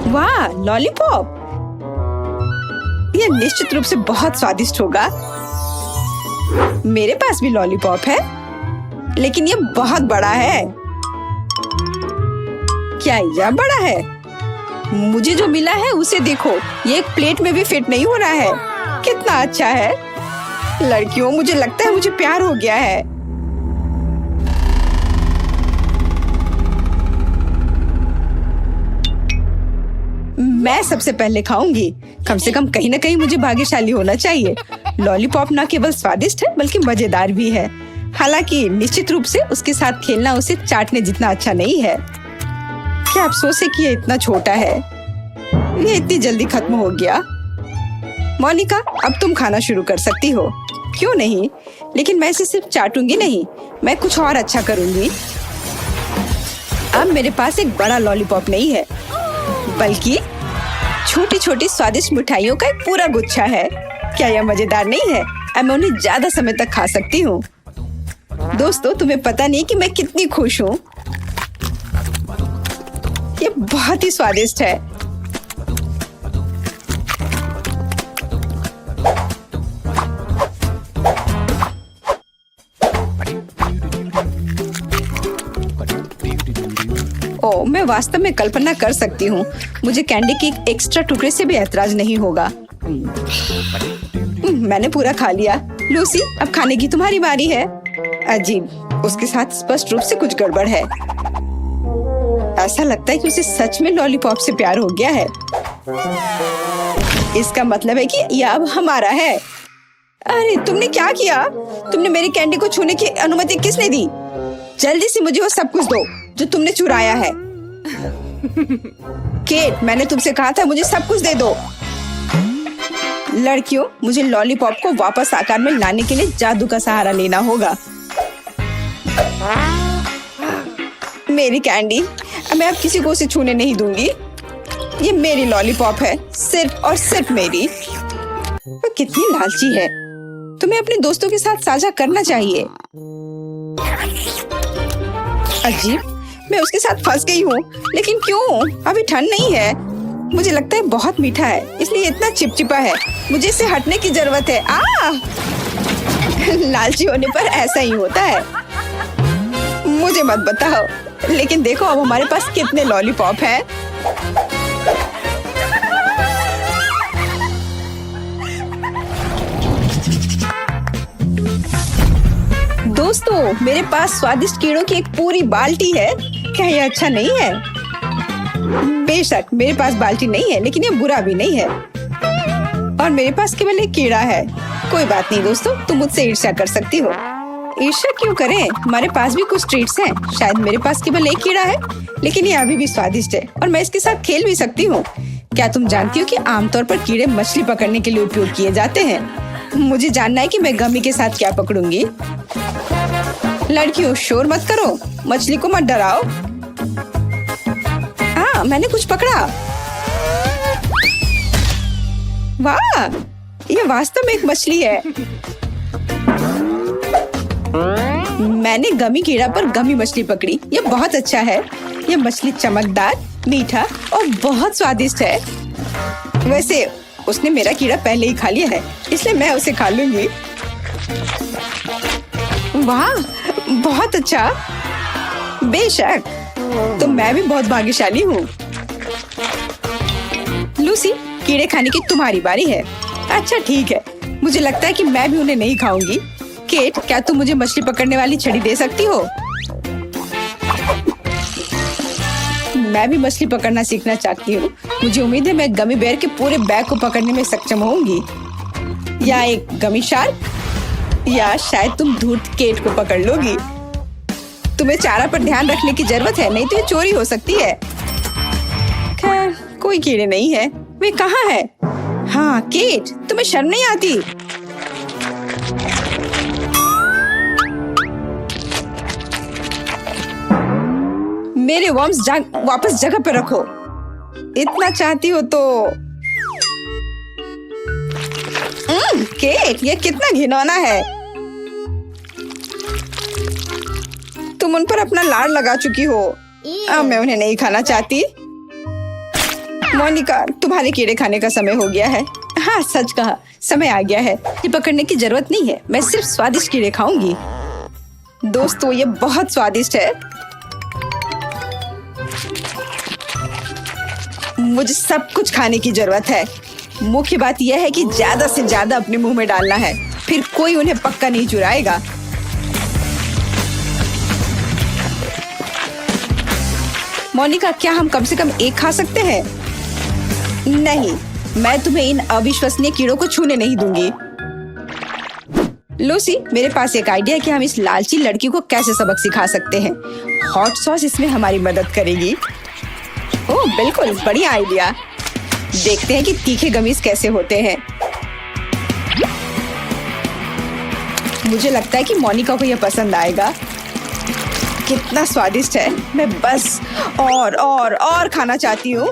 वाह, लॉलीपॉप! ये निश्चित रूप से बहुत स्वादिष्ट होगा। मेरे पास भी लॉलीपॉप है, लेकिन ये बहुत बड़ा है। क्या यह बड़ा है? मुझे जो मिला है उसे देखो, ये एक प्लेट में भी फिट नहीं हो रहा है। कितना अच्छा है। लड़कियों, मुझे लगता है मुझे प्यार हो गया है। मैं सबसे पहले खाऊंगी। कम से कम कहीं ना कहीं मुझे भाग्यशाली होना चाहिए। लॉलीपॉप न केवल स्वादिष्ट है बल्कि मजेदार भी है। हालांकि निश्चित रूप से उसके साथ खेलना उसे चाटने जितना अच्छा नहीं है। क्या अफसोस है कि ये इतना छोटा है। ये इतनी जल्दी खत्म हो गया। मोनिका, अब तुम खाना शुरू कर सकती हो। क्यों नहीं? लेकिन मैं इसे सिर्फ चाटूंगी नहीं, मैं कुछ और अच्छा करूंगी। अब मेरे पास एक बड़ा लॉलीपॉप नहीं है, बल्कि छोटी छोटी स्वादिष्ट मिठाइयों का एक पूरा गुच्छा है। क्या यह मजेदार नहीं है? अब मैं उन्हें ज्यादा समय तक खा सकती हूँ। दोस्तों, तुम्हें पता नहीं कि मैं कितनी खुश हूँ। ये बहुत ही स्वादिष्ट है। ओ, मैं वास्तव में कल्पना कर सकती हूँ। मुझे कैंडी के एक एक्स्ट्रा टुकड़े से भी ऐतराज नहीं होगा। मैंने पूरा खा लिया। लूसी, अब खाने की तुम्हारी बारी है। अजीब, उसके साथ स्पष्ट रूप से कुछ गड़बड़ है। ऐसा लगता है कि उसे सच में लॉलीपॉप से प्यार हो गया है। इसका मतलब है कि यह अब हमारा है। अरे, तुमने क्या किया? तुमने मेरी कैंडी को छूने की अनुमति किसने दी? जल्दी से मुझे वो सब कुछ दो जो तुमने चुराया है। केट, मैंने तुमसे कहा था मुझे सब कुछ दे दो। लड़कियों, मुझे लॉलीपॉप को वापस आकार में लाने के लिए जादू का सहारा लेना होगा। मेरी कैंडी, मैं अब किसी को उसे छूने नहीं दूंगी। ये मेरी लॉलीपॉप है, सिर्फ और सिर्फ मेरी। वो कितनी लालची है। तुम्हें अपने दोस्तों के साथ साझा करना चाहिए। अजीब, मैं उसके साथ फंस गई हूँ। लेकिन क्यों? अभी ठंड नहीं है। मुझे लगता है बहुत मीठा है, इसलिए इतना चिपचिपा है। मुझे इससे हटने की जरूरत है। लालची होने पर ऐसा ही होता है। मुझे मत बताओ, लेकिन देखो अब हमारे पास कितने लॉलीपॉप हैं। दोस्तों, मेरे पास स्वादिष्ट कीड़ों की एक पूरी बाल्टी है। क्या यह अच्छा नहीं है? बेशक मेरे पास बाल्टी नहीं है, लेकिन ये बुरा भी नहीं है। और मेरे पास केवल एक कीड़ा है। कोई बात नहीं दोस्तों, तुम मुझसे ईर्ष्या कर सकती हो। ईर्ष्या क्यों करें? हमारे पास भी कुछ ट्रीट्स हैं। शायद मेरे पास केवल एक कीड़ा है, लेकिन ये अभी भी स्वादिष्ट है और मैं इसके साथ खेल भी सकती हूँ। क्या तुम जानती हो कि आमतौर पर कीड़े मछली पकड़ने के लिए उपयोग किए जाते हैं? मुझे जानना है कि मैं गमी के साथ क्या पकड़ूंगी। लड़कियों, शोर मत करो, मछली को मत डराओ। हाँ, मैंने कुछ पकड़ा। वाह, ये वास्तव में एक मछली है। मैंने गमी कीड़ा पर गमी मछली पकड़ी। ये बहुत अच्छा है। ये मछली चमकदार, मीठा और बहुत स्वादिष्ट है। वैसे उसने मेरा कीड़ा पहले ही खा लिया है, इसलिए मैं उसे खा लूंगी। वाह, बहुत अच्छा। बेशक, तो मैं भी बहुत भाग्यशाली हूँ। लूसी, कीड़े खाने की तुम्हारी बारी है। अच्छा ठीक है, मुझे लगता है कि मैं भी उन्हें नहीं खाऊंगी। केट, क्या तुम मुझे मछली पकड़ने वाली छड़ी दे सकती हो? मैं भी मछली पकड़ना सीखना चाहती हूँ। मुझे उम्मीद है मैं गमी बेयर के पूरे बैग को पकड़ने में सक्षम होंगी। या एक गमी शार्क, या शायद तुम धूर्त केट को पकड़ लोगी। तुम्हें चारा पर ध्यान रखने की जरूरत है, नहीं तो ये चोरी हो सकती है। खैर, कोई कीड़े नहीं है। वे कहाँ है? हाँ केट, तुम्हें शर्म नहीं आती? मेरे वर्म्स वापस जगह पर रखो। इतना चाहती हो तो। केट, ये कितना घिनौना है। तुम उन पर अपना लाड़ लगा चुकी हो। अब मैं उन्हें नहीं खाना चाहती। मोनिका, तुम्हारे कीड़े खाने का समय हो गया है। हाँ, सच कहा, समय आ गया है। ये पकड़ने की जरूरत नहीं है, मैं सिर्फ स्वादिष्ट कीड़े खाऊंगी। दोस्तों, ये बहुत स्वादिष्ट है। मुझे सब कुछ खाने की जरूरत है। मुख्य बात यह है कि ज्यादा से ज्यादा अपने मुंह में डालना है, फिर कोई उन्हें पक्का नहीं चुराएगा। मोनिका, क्या हम कम से कम एक खा सकते हैं? नहीं, मैं तुम्हें इन अविश्वसनीय कीड़ों को छूने नहीं दूंगी। लूसी, मेरे पास एक आइडिया है कि हम इस लालची लड़की को कैसे सबक सिखा सकते हैं। हॉट सॉस इसमें हमारी मदद करेगी। ओह, बिल्कुल बढ़िया आइडिया। देखते हैं कि तीखे गमीज कैसे होते हैं। मुझे लगता है कि मोनिका को यह पसंद आएगा। कितना स्वादिष्ट है, मैं बस और खाना चाहती हूँ।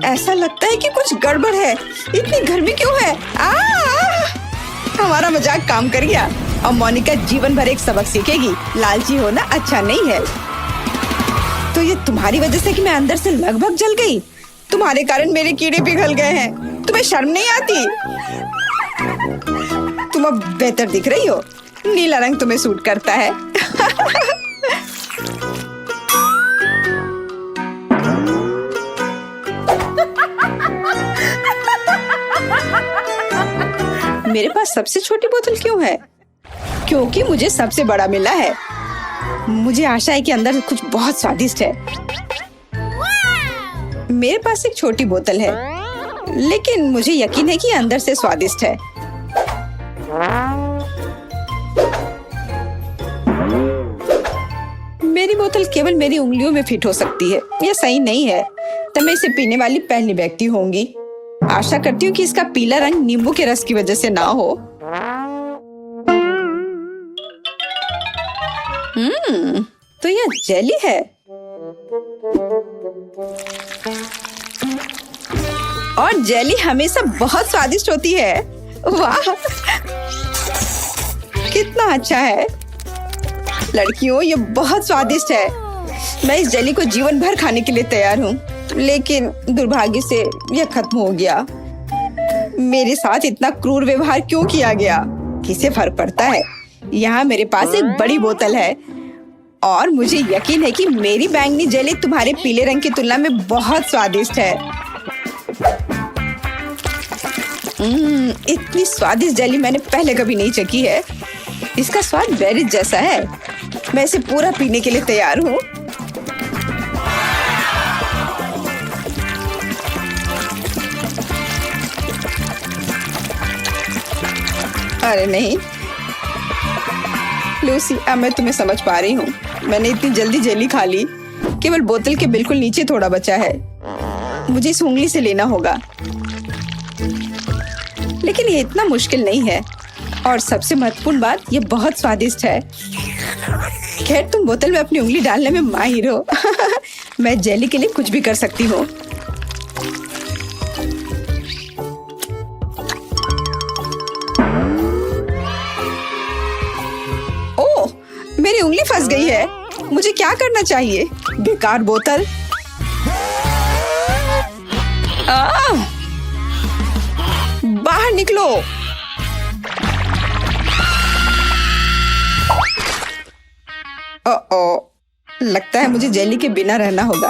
ऐसा लगता है कि कुछ गड़बड़ है। इतनी गर्मी क्यों है? हमारा मजाक काम कर गया और मोनिका जीवन भर एक सबक सीखेगी। लालची होना अच्छा नहीं है। तो ये तुम्हारी वजह से कि मैं अंदर से लगभग जल गई। तुम्हारे कारण मेरे कीड़े पिघल गए हैं। तुम्हें शर्म नहीं आती? तुम अब बेहतर दिख रही हो। नीला रंग तुम्हें सूट करता है। मेरे पास सबसे छोटी बोतल क्यों है? क्योंकि मुझे सबसे बड़ा मिला है। मुझे आशा है कि अंदर कुछ बहुत स्वादिष्ट है। मेरे पास एक छोटी बोतल है, लेकिन मुझे यकीन है कि अंदर से स्वादिष्ट है। मेरी बोतल केवल मेरी उंगलियों में फिट हो सकती है। यह सही नहीं है। तो मैं इसे पीने वाली पहली व्यक्ति होंगी। आशा करती हूँ कि इसका पीला रंग नींबू के रस की वजह से ना हो। तो यह जेली है। और जेली हमेशा बहुत स्वादिष्ट होती है। वाह, कितना अच्छा है। लड़कियों, ये बहुत स्वादिष्ट है। मैं इस जेली को जीवन भर खाने के लिए तैयार हूँ, लेकिन दुर्भाग्य से यह खत्म हो गया। मेरे साथ इतना क्रूर व्यवहार क्यों किया गया? किसे फर्क पड़ता है? यहाँ मेरे पास एक बड़ी बोतल है और मुझे यकीन है कि मेरी बैंगनी जेली तुम्हारे पीले रंग की तुलना में बहुत स्वादिष्ट है। इतनी स्वादिष्ट जेली मैंने पहले कभी नहीं चखी है। इसका स्वाद बेरीज जैसा है। मैं इसे पूरा पीने के लिए तैयार हूँ। अरे नहीं लूसी, अब मैं तुम्हें समझ पा रही हूँ। मैंने इतनी जल्दी जेली खा ली। केवल बोतल के बिल्कुल नीचे थोड़ा बचा है। मुझे इस उंगली से लेना होगा, लेकिन ये इतना मुश्किल नहीं है। और सबसे महत्वपूर्ण बात, ये बहुत स्वादिष्ट है। खैर, तुम बोतल में अपनी उंगली डालने में माहिर हो। मैं जेली के लिए कुछ भी कर सकती हूँ। ओह, मेरी उंगली फंस गई है। मुझे क्या करना चाहिए? बेकार बोतल। बाहर निकलो। लगता है मुझे जेली के बिना रहना होगा,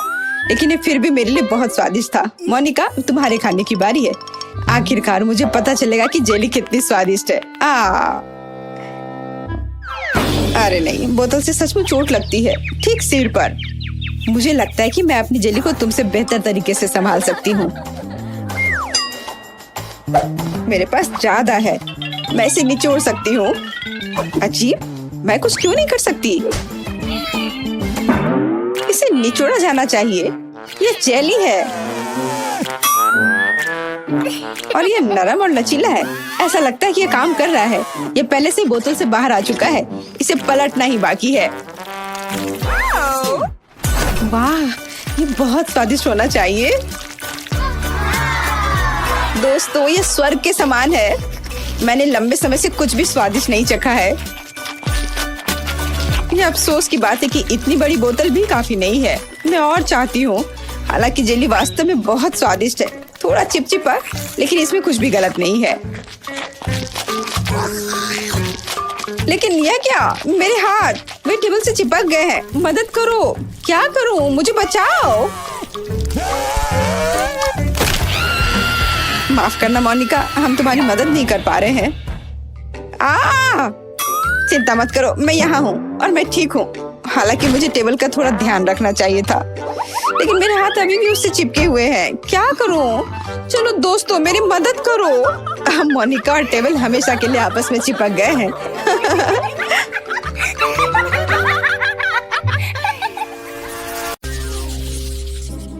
लेकिन ये फिर भी मेरे लिए बहुत स्वादिष्ट था। मोनिका, तुम्हारे खाने की बारी है। आखिरकार मुझे पता चलेगा कि जेली कितनी स्वादिष्ट है। अरे नहीं, बोतल से सचमुच चोट लगती है, ठीक सिर पर। मुझे लगता है कि मैं अपनी जेली को तुमसे बेहतर तरीके से संभाल सकती हूँ। मेरे पास ज्यादा है, मैं इसे निचोड़ सकती हूँ। अजीब, मैं कुछ क्यों नहीं कर सकती? इसे निचोड़ा जाना चाहिए। यह जेली है और यह नरम और लचीला है। ऐसा लगता है कि यह काम कर रहा है। यह पहले से बोतल से बाहर आ चुका है। इसे पलटना ही बाकी है। वाह, ये बहुत स्वादिष्ट होना चाहिए। दोस्तों, ये स्वर्ग के समान है। मैंने लंबे समय से कुछ भी स्वादिष्ट नहीं चखा है। ये अफसोस की बात है कि इतनी बड़ी बोतल भी काफी नहीं है। मैं और चाहती हूँ। हालांकि जेली वास्तव में बहुत स्वादिष्ट है, थोड़ा चिपचिपा, लेकिन इसमें कुछ भी गलत नहीं है। लेकिन यह क्या, मेरे हाथ वे टेबल से चिपक गए हैं। मदद करो, क्या करूं, मुझे बचाओ। माफ करना मोनिका, हम तुम्हारी मदद नहीं कर पा रहे हैं। चिंता मत करो, मैं यहाँ हूँ और मैं ठीक हूँ। हालांकि मुझे टेबल का थोड़ा ध्यान रखना चाहिए था, लेकिन मेरे हाथ अभी भी उससे चिपके हुए हैं। क्या करूं? चलो दोस्तों, मेरी मदद करो। हम मोनिका और टेबल हमेशा के लिए आपस में चिपक गए हैं।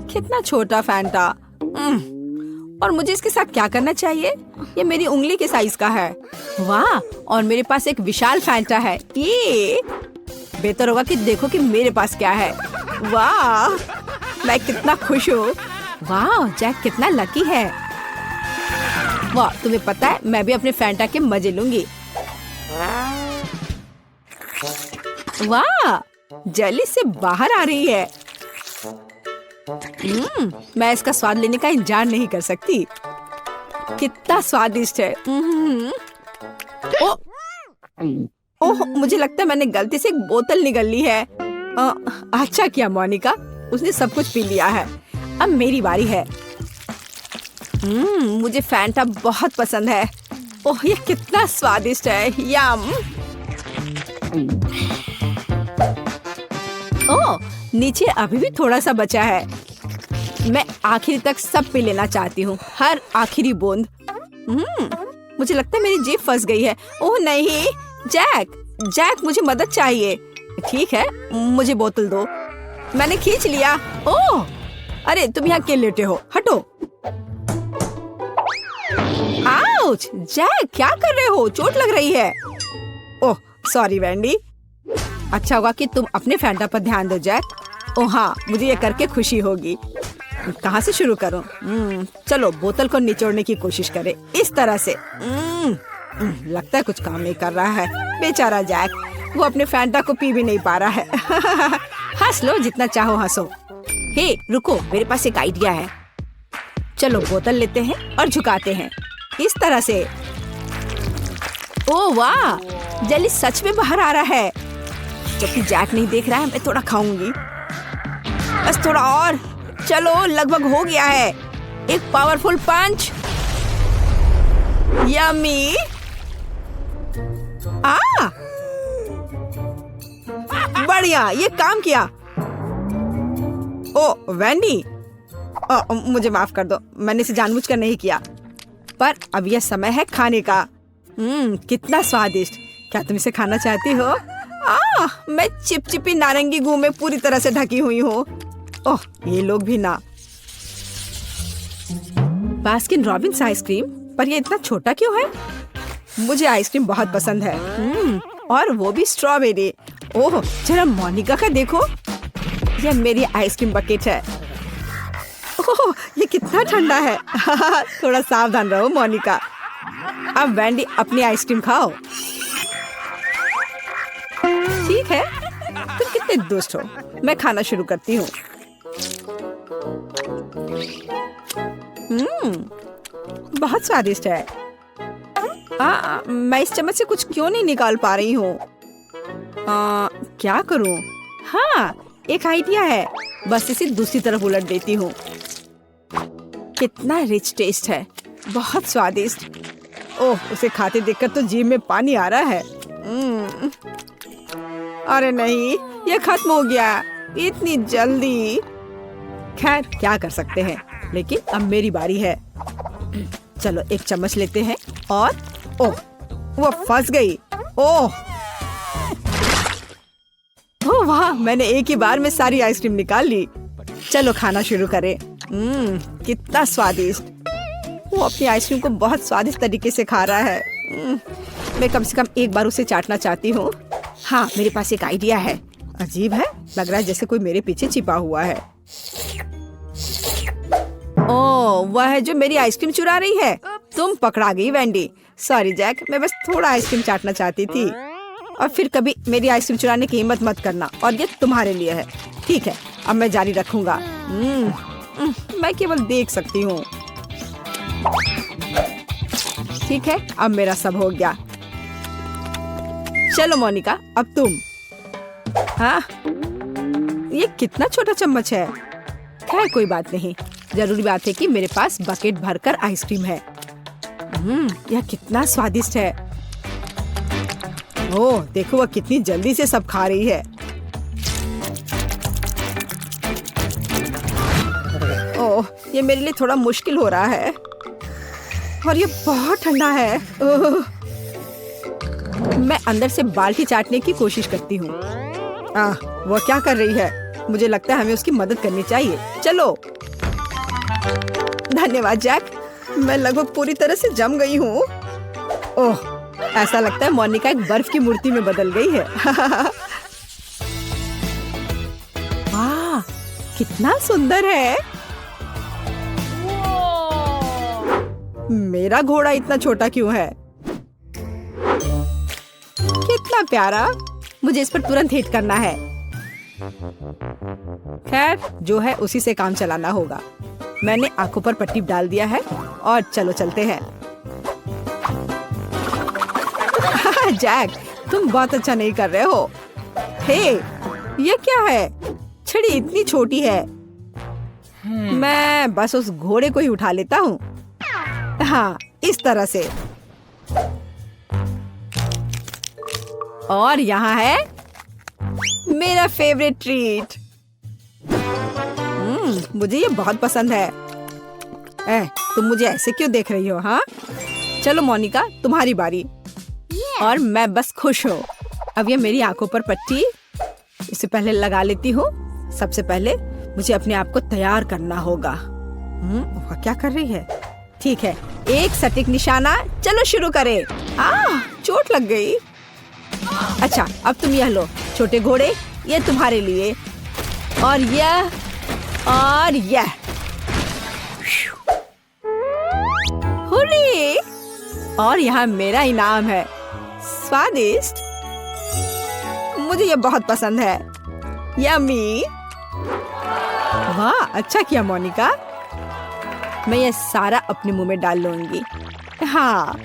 कितना छोटा फैंटा। और मुझे इसके साथ क्या करना चाहिए? ये मेरी उंगली के साइज का है। वाह, और मेरे पास एक विशाल फैंटा है। ये बेहतर होगा कि देखो कि मेरे पास क्या है। वाह, मैं कितना खुश हूँ। वाह, जैक कितना लकी है। वाह, तुम्हें पता है मैं भी अपने फैंटा के मजे लूंगी। वाह, जेली से बाहर आ रही है। मैं इसका स्वाद लेने का इंतजार नहीं कर सकती। कितना स्वादिष्ट है। ओह, मुझे लगता है मैंने गलती से एक बोतल निगल ली है। अच्छा किया मोनिका, उसने सब कुछ पी लिया है। अब मेरी बारी है। मुझे फैंटा बहुत पसंद है। ओह, ये कितना स्वादिष्ट है। यम। ओह, नीचे अभी भी थोड़ा सा बचा है। मैं आखिर तक सब पी लेना चाहती हूँ, हर आखिरी बूंद। मुझे लगता है मेरी जीभ फंस गई है। ओह नहीं, जैक, मुझे मदद चाहिए। ठीक है, मुझे बोतल दो। मैंने खींच लिया। ओह, अरे तुम यहाँ क्यों लेटे हो? हटो। आउच, जैक क्या कर रहे हो? चोट लग रही है। Oh sorry Vendée. अच्छा होगा कि तुम अपने फैंटा पर ध्यान दो जैक। ओह हाँ, मुझे ये करके खुशी होगी। कहाँ से शुरू करूं? चलो बोतल को निचोड़ने की कोशिश करें, इस तरह से। लगता है कुछ काम नहीं कर रहा है। बेचारा जैक, वो अपने फैंटा को पी भी नहीं पा रहा है। हंस लो जितना चाहो हंसो। हे रुको, मेरे पास एक आइडिया है। चलो बोतल लेते हैं और झुकाते हैं, इस तरह से। ओह वाह, जेली सच में बाहर आ रहा है। जबकि जैक नहीं देख रहा है, मैं थोड़ा खाऊंगी। बस थोड़ा और। चलो, लगभग हो गया है। एक पावरफुल पंच। यम्मी। बढ़िया, ये काम किया। ओ वैंडी, मुझे माफ कर दो, मैंने इसे जानबूझकर नहीं किया। पर अब यह समय है खाने का। कितना स्वादिष्ट। क्या तुम इसे खाना चाहती हो? मैं चिपचिपी नारंगी गू में पूरी तरह से ढकी हुई हूँ। ओह, ये लोग भी ना। बास्किन रॉबिन्स आइसक्रीम, पर ये इतना छोटा क्यों है? मुझे आइसक्रीम बहुत पसंद है। और वो भी स्ट्रॉबेरी। ओह, जरा मोनिका का देखो, यह मेरी आइसक्रीम बकेट है। ओह, ये कितना ठंडा है। थोड़ा सावधान रहो मोनिका। अब वैंडी अपनी आइसक्रीम खाओ। ठीक है, तुम कितने दुष्ट हो। मैं खाना शुरू करती हूँ। बहुत स्वादिष्ट है। मैं इस चम्मच से कुछ क्यों नहीं निकाल पा रही हूँ? क्या करूँ? हाँ, एक आइडिया है। बस इसे दूसरी तरफ उलट देती हूँ। कितना रिच टेस्ट है, बहुत स्वादिष्ट। ओह, उसे खाते देखकर तो जीभ में पानी आ रहा है। अरे नहीं, ये खत्म हो गया इतनी जल्दी। खैर, क्या कर सकते हैं, लेकिन अब मेरी बारी है। चलो एक चम्मच लेते हैं और ओह, वो फंस गई। ओह वाह, मैंने एक ही बार में सारी आइसक्रीम निकाल ली। चलो खाना शुरू करें। कितना स्वादिष्ट। वो अपनी आइसक्रीम को बहुत स्वादिष्ट तरीके से खा रहा है। मैं कम से कम एक बार उसे चाटना चाहती हूँ। हाँ, मेरे पास एक आइडिया है। अजीब है, लग रहा है जैसे कोई मेरे पीछे छिपा हुआ है। ओह, वह है जो मेरी आइसक्रीम चुरा रही है। तुम पकड़ा गई वेंडी। सॉरी जैक, मैं बस थोड़ा आइसक्रीम चाटना चाहती थी। और फिर कभी मेरी आइसक्रीम चुराने की हिम्मत मत करना, और ये तुम्हारे लिए है। ठीक है, अब मैं जारी रखूंगा। मैं केवल देख सकती हूँ। ठीक है, अब मेरा सब हो गया। चलो मोनिका, अब तुम। हाँ, ये कितना छोटा चम्मच है। खैर कोई बात नहीं, जरूरी बात है कि मेरे पास बकेट भरकर आइसक्रीम है। यह कितना स्वादिष्ट है। ओह, देखो वह कितनी जल्दी से सब खा रही है। ओह, ये मेरे लिए थोड़ा मुश्किल हो रहा है, और ये बहुत ठंडा है। ओह, मैं अंदर से बाल्टी चाटने की कोशिश करती हूँ। वो क्या कर रही है? मुझे लगता है हमें उसकी मदद करनी चाहिए। चलो। धन्यवाद जैक, मैं लगभग पूरी तरह से जम गई हूँ। ओह, ऐसा लगता है मोनिका एक बर्फ की मूर्ति में बदल गई है। वाह, कितना सुंदर है। मेरा घोड़ा इतना छोटा क्यों है? कितना प्यारा। मुझे इस पर तुरंत हिट करना है। खैर, जो है उसी से काम चलाना होगा। मैंने आंखों पर पट्टी डाल दिया है, और चलो चलते हैं। जैक, तुम बहुत अच्छा नहीं कर रहे हो। हे, ये क्या है? छड़ी इतनी छोटी है। मैं बस उस घोड़े को ही उठा लेता हूँ। हाँ, इस तरह से। और यहाँ है मेरा फेवरेट ट्रीट। मुझे ये बहुत पसंद है। तुम मुझे ऐसे क्यों देख रही हो? हाँ, चलो मोनिका, तुम्हारी बारी। और मैं बस खुश हूँ। अब ये मेरी आंखों पर पट्टी इसे पहले लगा लेती हूँ। सबसे पहले मुझे अपने आप को तैयार करना होगा। वह क्या कर रही है? ठीक है, एक सटीक निशाना। चलो शुरू करें। चोट लग गई। अच्छा, अब तुम यह लो छोटे घोड़े, ये तुम्हारे लिए। और यह, और यह। हुर्रे! और यहाँ मेरा इनाम है। स्वादिष्ट, मुझे ये बहुत पसंद है। यम्मी। वाह, अच्छा किया मोनिका। मैं ये सारा अपने मुंह में डाल लूंगी। हाँ,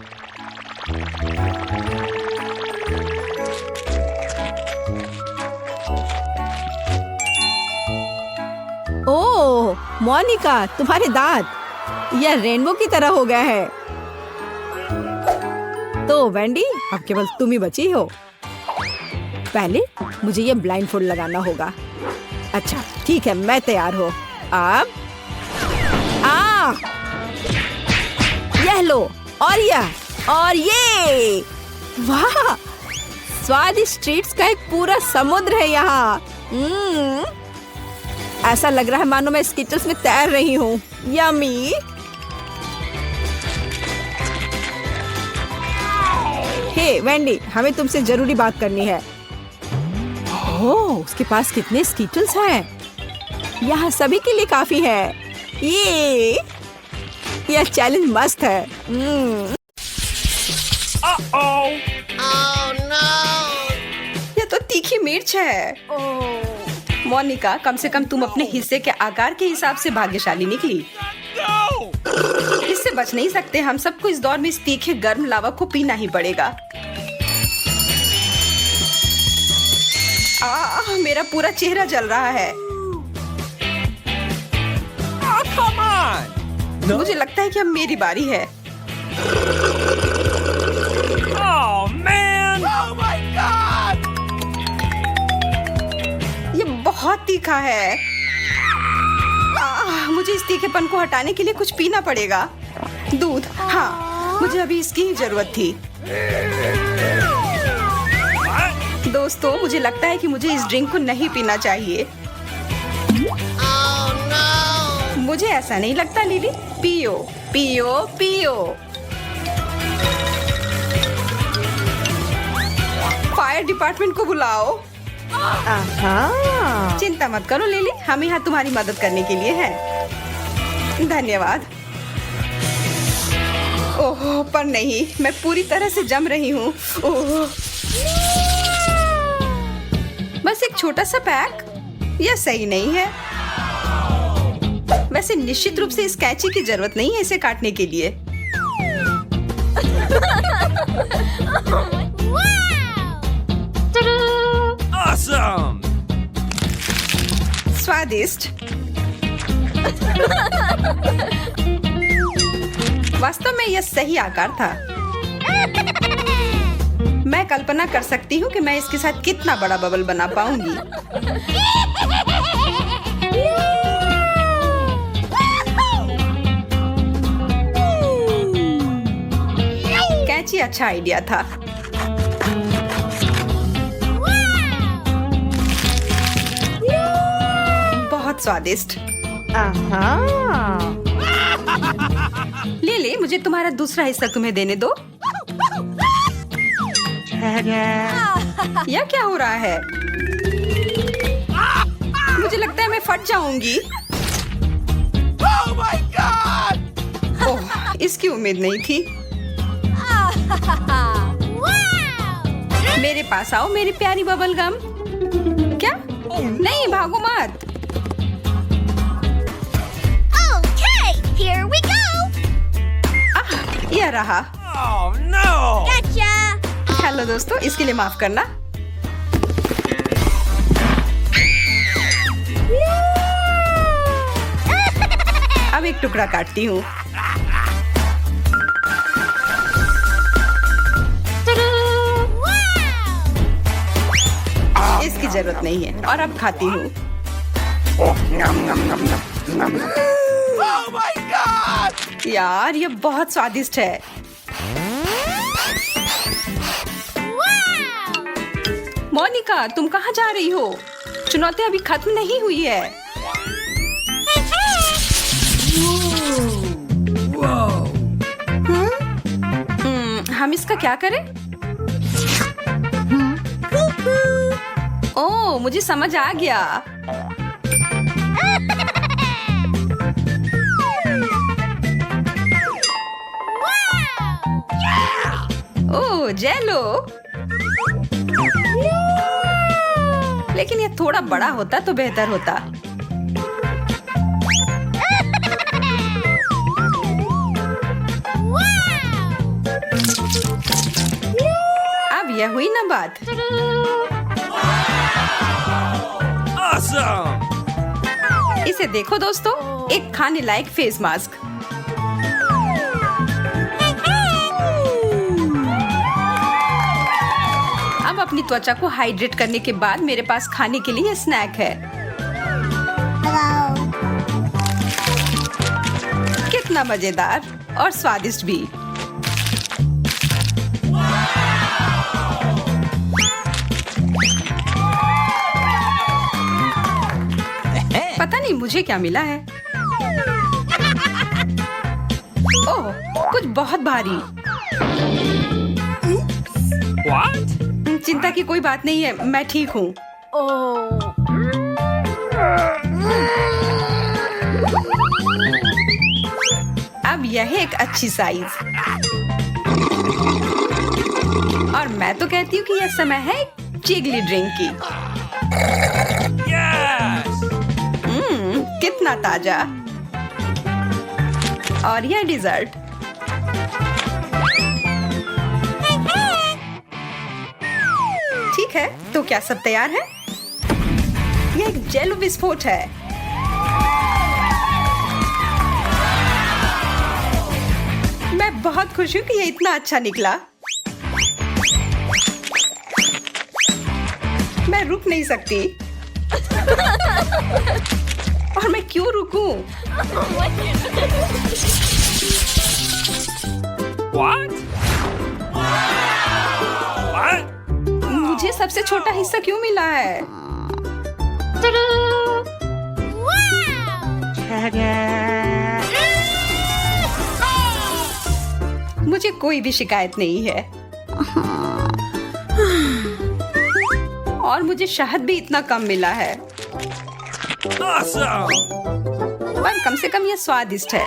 ओह मोनिका, तुम्हारे दांत यह रेनबो की तरह हो गया है। तो वेंडी, अब केवल तुम ही बची हो। पहले मुझे ये ब्लाइंडफोल्ड लगाना होगा। अच्छा, ठीक है, मैं तैयार हूँ। अब यह लो, और यह, और ये। वाह, स्वादिष्ट ट्रीट्स का एक पूरा समुद्र है यहाँ। ऐसा लग रहा है मानो मैं स्किटल्स में तैर रही हूँ। यम्मी। हे वेंडी, हमें तुमसे जरूरी बात करनी है। ओह, उसके पास कितने स्किटल्स हैं। यहाँ सभी के लिए काफी है। यह चैलेंज मस्त है। यह तो तीखी मिर्च है। मोनिका, कम से कम तुम अपने हिस्से के आकार के हिसाब से भाग्यशाली निकली। इससे बच नहीं सकते। हम सबको इस दौर में इस तीखे गर्म लावा को पीना ही पड़ेगा। मेरा पूरा चेहरा जल रहा है। मुझे लगता है कि अब मेरी बारी है। ये बहुत तीखा है। मुझे इस तीखेपन को हटाने के लिए कुछ पीना पड़ेगा। दूध, हाँ, मुझे अभी इसकी ही जरूरत थी। दोस्तों, मुझे लगता है कि मुझे इस ड्रिंक को नहीं पीना चाहिए। मुझे ऐसा नहीं लगता लिली। पियो, पियो, पियो। फायर डिपार्टमेंट को बुलाओ। चिंता मत करो लिली, हम यहाँ तुम्हारी मदद करने के लिए हैं। धन्यवाद। ओह, पर नहीं, मैं पूरी तरह से जम रही हूँ। ओह, बस एक छोटा सा पैक, यह सही नहीं है। वैसे निश्चित रूप से इस कैंची की जरूरत नहीं है इसे काटने के लिए। Awesome! स्वादिष्ट। वास्तव में यह सही आकार था। मैं कल्पना कर सकती हूँ कि मैं इसके साथ कितना बड़ा बबल बना पाऊंगी। कैंची अच्छा आइडिया था। बहुत स्वादिष्ट। ले, मुझे तुम्हारा दूसरा हिस्सा तुम्हें देने दो। यह क्या हो रहा है? मुझे लगता है मैं फट जाऊंगी। Oh my God! ओह, इसकी उम्मीद नहीं थी। मेरे पास आओ मेरी प्यारी बबल गम। क्या? नहीं, भागो मत। Here we go! यह रहा। Oh no! Gotcha! हेलो दोस्तों, इसके लिए माफ करना। अब एक टुकड़ा काटती हूँ। इसकी जरूरत नहीं है और अब खाती हूँ। Oh my God! यार, यह बहुत स्वादिष्ट है। मोनिका, तुम कहाँ जा रही हो? चुनौती अभी खत्म नहीं हुई है। हम इसका क्या करें? ओह, मुझे समझ आ गया। ओह, जेलो। लेकिन ये थोड़ा बड़ा होता तो बेहतर होता। अब यह हुई ना बात। Awesome! इसे देखो दोस्तों, एक खाने लायक फेस मास्क। अब अपनी त्वचा को हाइड्रेट करने के बाद मेरे पास खाने के लिए स्नैक है। कितना मजेदार और स्वादिष्ट भी। पता नहीं मुझे क्या मिला है। ओह, कुछ बहुत भारी। What? चिंता की कोई बात नहीं है, मैं ठीक हूँ। अब यह एक अच्छी साइज। और मैं तो कहती हूँ कि यह समय है चिगली ड्रिंक की। Yes! कितना ताजा। और यह डिजर्ट। ठीक है, तो क्या सब तैयार है? यह एक जेलो विस्फोट है। मैं बहुत खुश हूँ कि यह इतना अच्छा निकला। मैं रुक नहीं सकती। और मैं क्यों रुकूं? What? What? मुझे सबसे छोटा हिस्सा क्यों मिला है? मुझे कोई भी शिकायत नहीं है। और मुझे शहद भी इतना कम मिला है। Awesome! पर कम से कम ये स्वादिष्ट है।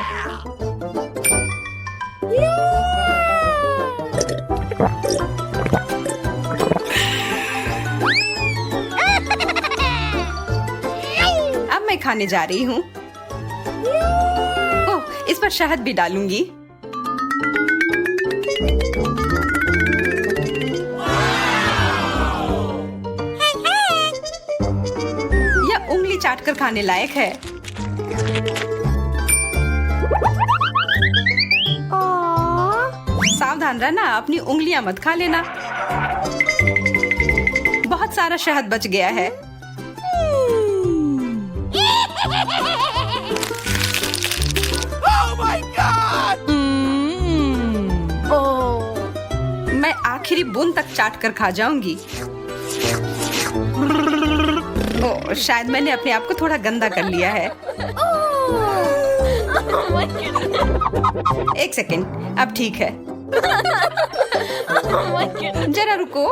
अब मैं खाने जा रही हूँ। ओह, इस पर शहद भी डालूंगी। यह उंगली चाटकर खाने लायक है। सावधान रहना, अपनी उंगलियां मत खा लेना। बहुत सारा शहद बच गया है। Oh my God! मैं आखिरी बूंद तक चाट कर खा जाऊंगी। ओह, शायद मैंने अपने आप को थोड़ा गंदा कर लिया है। एक सेकेंड, अब ठीक है। जरा रुको।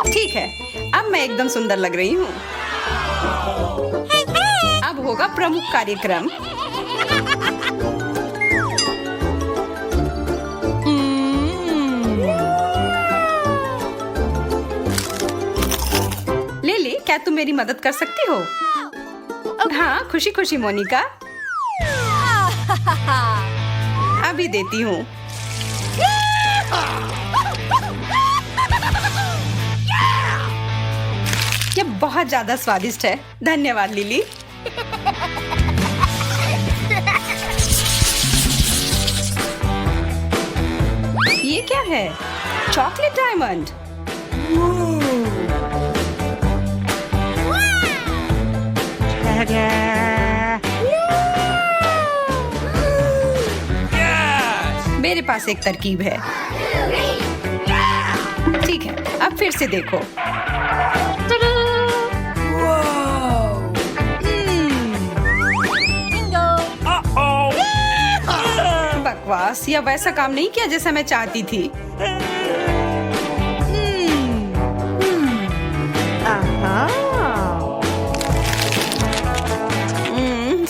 ठीक है, अब मैं एकदम सुंदर लग रही हूँ। अब होगा प्रमुख कार्यक्रम। लिली, क्या तुम मेरी मदद कर सकती हो? हाँ, खुशी खुशी मोनिका। अभी देती हूँ। ये बहुत ज्यादा स्वादिष्ट है। धन्यवाद लिली। ये क्या है? Chocolate diamond. Yes! मेरे पास एक तरकीब है। ठीक है, अब फिर से देखो। Uh-oh! बकवास, यह वैसा काम नहीं किया जैसा मैं चाहती थी।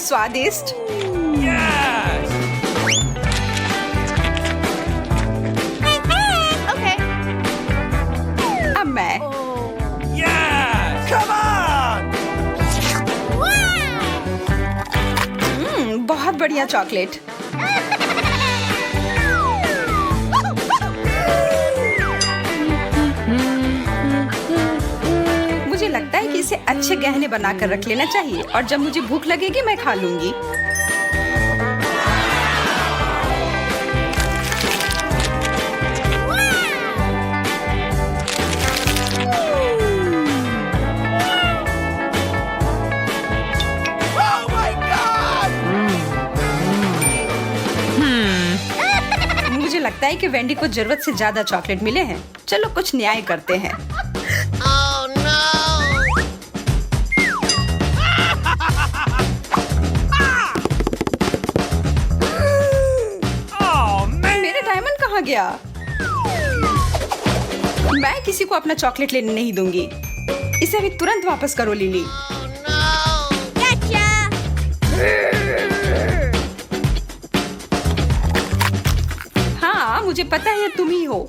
स्वादिष्ट। Yes! अब मैं Yes! Come on! बहुत बढ़िया चॉकलेट। मुझे लगता है कि इसे अच्छे गहने बनाकर रख लेना चाहिए और जब मुझे भूख लगेगी मैं खा लूंगी। Oh my God! मुझे लगता है कि वेंडी को जरूरत से ज्यादा चॉकलेट मिले हैं। चलो कुछ न्याय करते हैं। Oh no! Oh man! मेरा डायमंड कहाँ गया? मैं किसी को अपना चॉकलेट लेने नहीं दूंगी। इसे अभी तुरंत वापस करो लिली। Gotcha! हाँ, मुझे पता है ये तुम ही हो।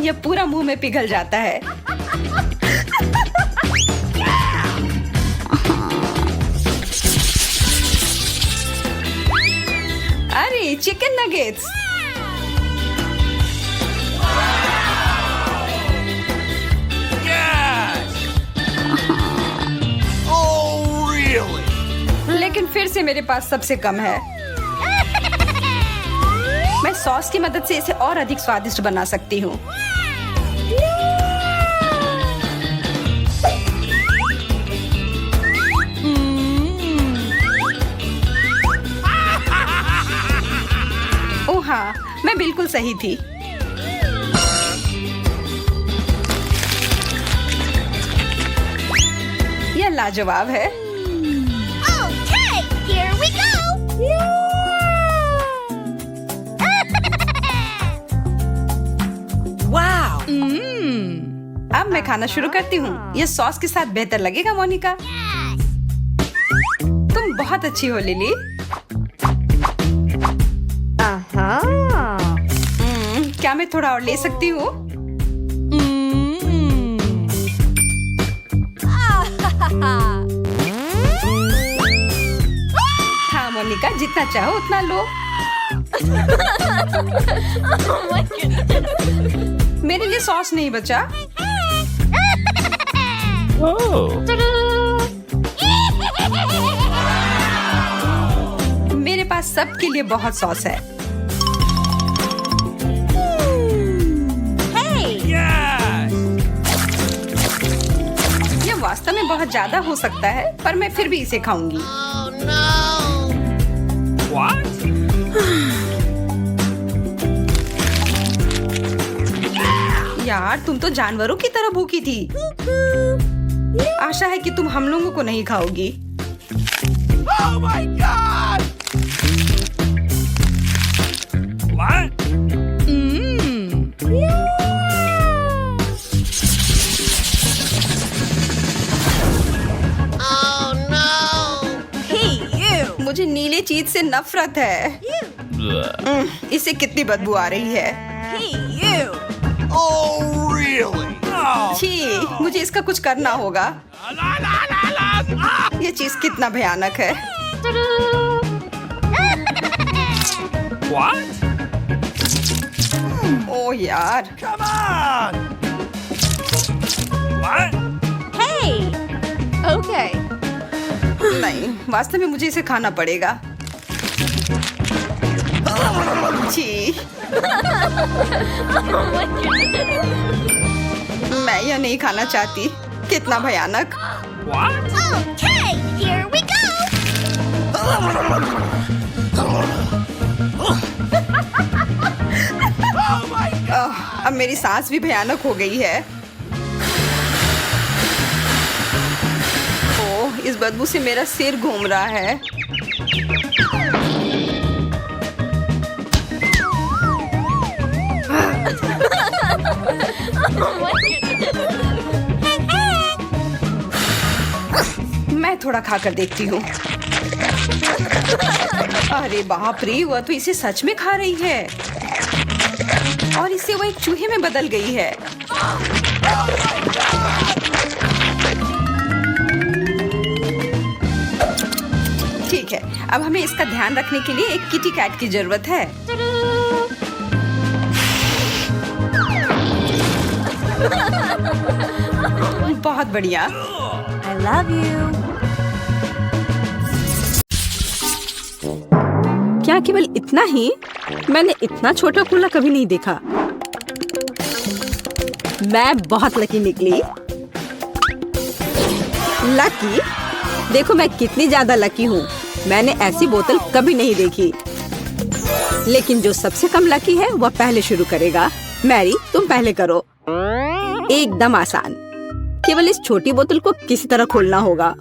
ये पूरा मुंह में पिघल जाता है। अरे chicken nuggets. Yes! Oh really? लेकिन फिर से मेरे पास सबसे कम है। मैं सॉस की मदद से इसे और अधिक स्वादिष्ट बना सकती हूँ। ओह हाँ, मैं बिल्कुल सही थी। यह लाजवाब है। Okay, here we go! Wow! अब मैं खाना शुरू करती हूँ। ये सॉस के साथ बेहतर लगेगा मोनिका। तुम बहुत अच्छी हो लिली। क्या मैं थोड़ा और ले सकती हूँ? हाँ मोनिका, जितना चाहो उतना लो। मेरे लिए सॉस नहीं बचा। मेरे पास सबके लिए बहुत सॉस है। Yes! ये वास्तव में बहुत ज्यादा हो सकता है, पर मैं फिर भी इसे खाऊंगी। Oh no! What? यार, तुम तो जानवरों की तरह भूखी थी। आशा है कि तुम हम लोगों को नहीं खाओगी। Oh my God! What? Oh no! मुझे नीले चीज से नफरत है। इससे कितनी बदबू आ रही है। Oh, really? Oh, छी, मुझे इसका कुछ करना होगा। la, la, la, la. Ah! ये चीज कितना भयानक है। What? ओह यार, Come on! What? नहीं, वास्तव में मुझे इसे खाना पड़ेगा। छी, मैं यह नहीं खाना चाहती। कितना भयानक। What? Okay, here we go! Oh my God! अब मेरी सांस भी भयानक हो गई है। ओह, इस बदबू से मेरा सिर घूम रहा है। मैं थोड़ा खाकर देखती हूँ। अरे बाप रे, वह तो इसे सच में खा रही है और इससे वो एक चूहे में बदल गई है। ठीक है, अब हमें इसका ध्यान रखने के लिए एक किटी कैट की जरूरत है। बहुत बढ़िया। I love you. क्या केवल इतना ही? मैंने इतना छोटा कूला कभी नहीं देखा। मैं बहुत लकी निकली। लकी? देखो मैं कितनी ज्यादा लकी हूँ। मैंने ऐसी बोतल कभी नहीं देखी। लेकिन जो सबसे कम लकी है वह पहले शुरू करेगा। मैरी, तुम पहले करो। एकदम आसान। केवल इस छोटी बोतल को किसी तरह खोलना होगा।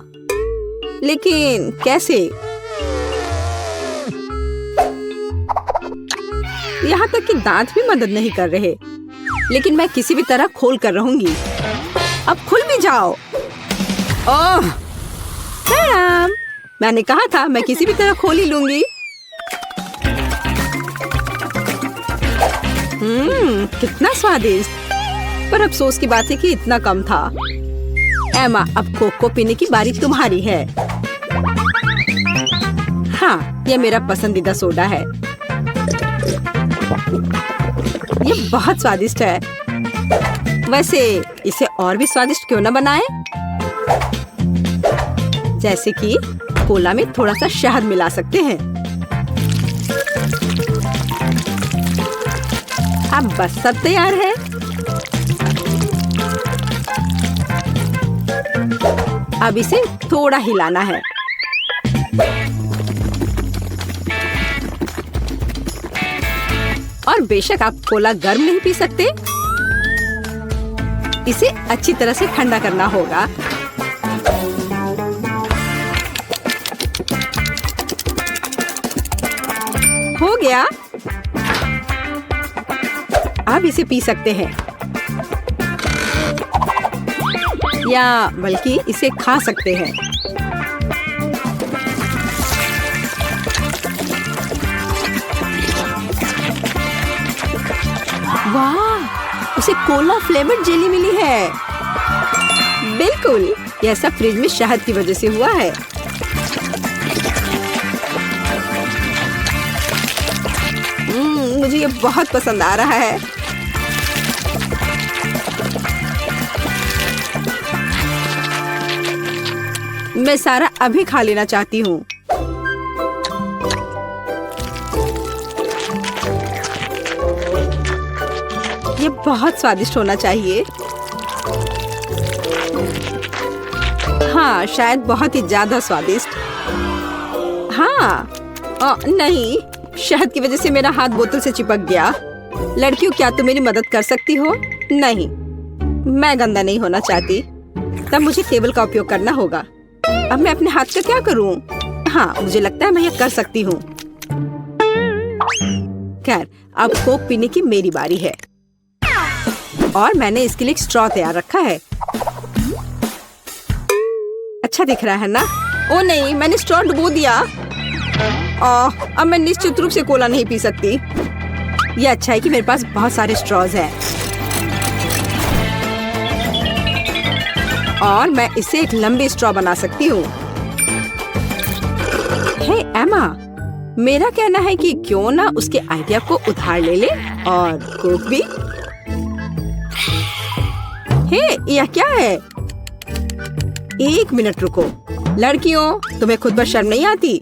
लेकिन कैसे? यहाँ तक कि दांत भी मदद नहीं कर रहे। लेकिन मैं किसी भी तरह खोल कर रहूंगी। अब खुल भी जाओ। ओह, मैम, मैंने कहा था मैं किसी भी तरह खोल ही लूंगी। कितना स्वादिष्ट। पर अफसोस की बात है कि इतना कम था। एमा, अब कोको पीने की बारी तुम्हारी है। हाँ, यह मेरा पसंदीदा सोडा है। ये बहुत स्वादिष्ट है। वैसे इसे और भी स्वादिष्ट क्यों न बनाएं? जैसे कि कोला में थोड़ा सा शहद मिला सकते हैं। अब बस सब तैयार है। अब इसे थोड़ा हिलाना है। और बेशक आप कोला गर्म नहीं पी सकते। इसे अच्छी तरह से ठंडा करना होगा। हो गया। अब इसे पी सकते हैं। या बल्कि इसे खा सकते हैं। वाह, उसे कोला फ्लेवर्ड जेली मिली है। बिल्कुल, यह सब फ्रिज में शहद की वजह से हुआ है। मुझे ये बहुत पसंद आ रहा है। मैं सारा अभी खा लेना चाहती हूँ। ये बहुत स्वादिष्ट होना चाहिए। हाँ, शायद बहुत ही ज्यादा स्वादिष्ट। हाँ, नहीं, शहद की वजह से मेरा हाथ बोतल से चिपक गया। लड़कियों, क्या तुम मेरी मदद कर सकती हो? नहीं, मैं गंदा नहीं होना चाहती। तब मुझे टेबल का उपयोग करना होगा। अब मैं अपने हाथ का क्या करूं? हाँ, मुझे लगता है मैं ये कर सकती हूँ। खैर, अब कोक पीने की मेरी बारी है और मैंने इसके लिए एक स्ट्रॉ तैयार रखा है। अच्छा दिख रहा है ना? ओ नहीं, मैंने स्ट्रॉ डुबो दिया। अब मैं निश्चित रूप से कोला नहीं पी सकती। ये अच्छा है कि मेरे पास बहुत सारे स्ट्रॉज हैं और मैं इससे एक लंबी स्ट्रॉ बना सकती हूँ। हे एमा, मेरा कहना है कि क्यों ना उसके आइडिया को उधार ले ले और कोक भी। हे, यह क्या है? एक मिनट रुको। लड़कियों, तुम्हें खुद पर शर्म नहीं आती?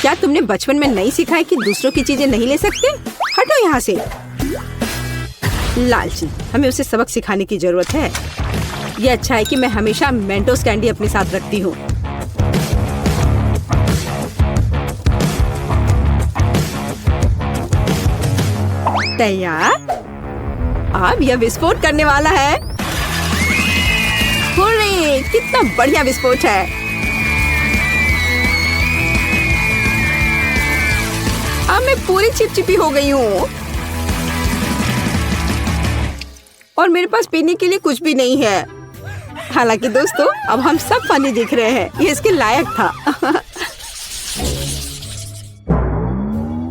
क्या तुमने बचपन में नहीं सीखा है कि दूसरों की चीजें नहीं ले सकते? हटो यहाँ से। लालची, हमें उसे सबक सिखाने की जरूरत है। ये अच्छा है कि मैं हमेशा मेंटोस कैंडी अपने साथ रखती हूँ। तैयार? अब यह विस्फोट करने वाला है। हुर्रे, कितना बढ़िया विस्फोट है। अब मैं पूरी चिपचिपी हो गई हूँ और मेरे पास पीने के लिए कुछ भी नहीं है। हालांकि दोस्तों, अब हम सब फनी दिख रहे हैं। ये इसके लायक था।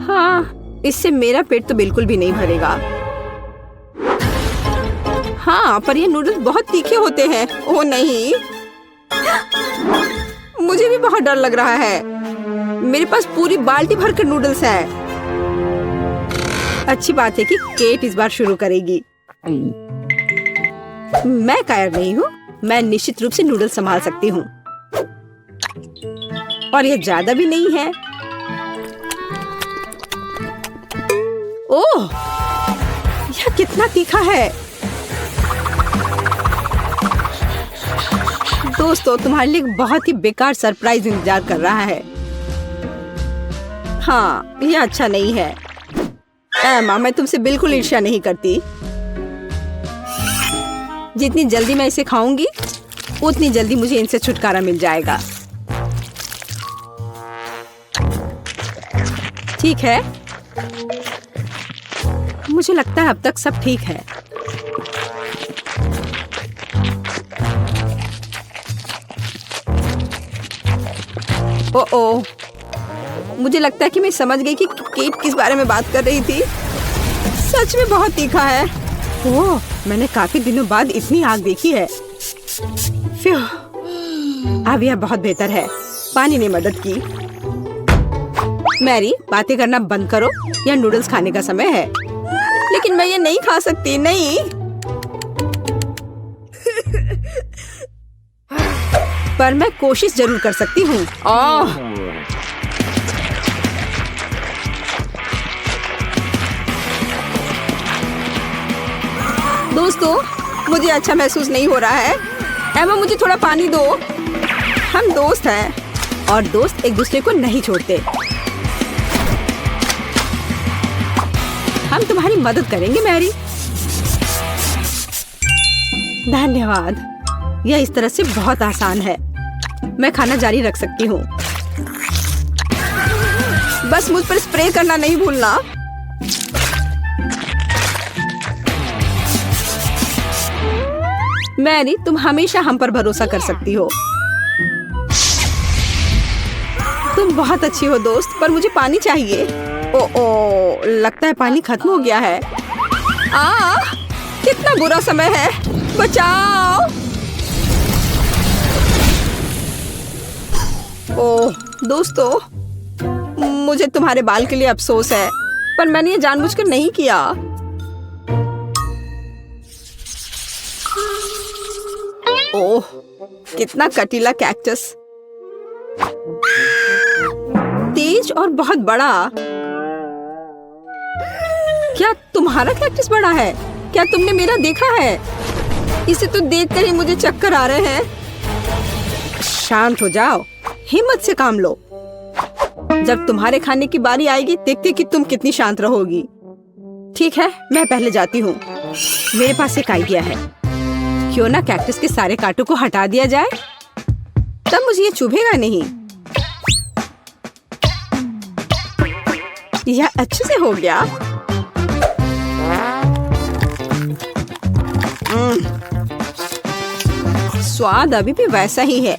हाँ, इससे मेरा पेट तो बिल्कुल भी नहीं भरेगा। हाँ, पर ये नूडल्स बहुत तीखे होते हैं। ओह नहीं, मुझे भी बहुत डर लग रहा है। मेरे पास पूरी बाल्टी भरकर नूडल्स है। अच्छी बात है कि केट इस बार शुरू करेगी। मैं कायर नहीं हूँ। मैं निश्चित रूप से नूडल्स संभाल सकती हूँ और ये ज्यादा भी नहीं है। ओह, यह कितना तीखा है। दोस्तों, तुम्हारे लिए एक बहुत ही बेकार सरप्राइज इंतजार कर रहा है। हाँ, ये अच्छा नहीं है। एमा, मैं तुमसे बिल्कुल ईर्ष्या नहीं करती। जितनी जल्दी मैं इसे खाऊंगी, उतनी जल्दी मुझे इनसे छुटकारा मिल जाएगा। ठीक है, मुझे लगता है अब तक सब ठीक है। ओह, मुझे लगता है कि मैं समझ गई कि केट किस बारे में बात कर रही थी। सच में बहुत तीखा है। ओह, मैंने काफी दिनों बाद इतनी आग देखी है। फ्यू, अब यह बहुत बेहतर है। पानी ने मदद की। मैरी, बातें करना बंद करो। यह नूडल्स खाने का समय है। लेकिन मैं ये नहीं खा सकती। नहीं। पर मैं कोशिश जरूर कर सकती हूँ। दोस्तों, मुझे अच्छा महसूस नहीं हो रहा है। एमा, मुझे थोड़ा पानी दो। हम दोस्त हैं और दोस्त एक दूसरे को नहीं छोड़ते। हम तुम्हारी मदद करेंगे मैरी। धन्यवाद। यह इस तरह से बहुत आसान है। मैं खाना जारी रख सकती हूँ। बस मुझ पर स्प्रे करना नहीं भूलना। मैरी, तुम हमेशा हम पर भरोसा कर सकती हो। तुम बहुत अच्छी हो दोस्त, पर मुझे पानी चाहिए। ओ, लगता है पानी खत्म हो गया है। कितना बुरा समय है, बचाओ। ओह दोस्तों, मुझे तुम्हारे बाल के लिए अफसोस है, पर मैंने ये जानबूझकर नहीं किया। ओह, कितना कटीला कैक्टस, तेज और बहुत बड़ा। क्या तुम्हारा कैक्टस बड़ा है? क्या तुमने मेरा देखा है? इसे तो देखकर ही मुझे चक्कर आ रहे हैं। शांत हो जाओ, हिम्मत से काम लो। जब तुम्हारे खाने की बारी आएगी, देखते कि तुम कितनी शांत रहोगी। ठीक है, मैं पहले जाती हूँ। मेरे पास एक आइडिया है। क्यों ना कैक्टस के सारे कांटों को हटा दिया जाए, तब मुझे ये चुभेगा नहीं। यह अच्छे से हो गया। स्वाद अभी भी वैसा ही है,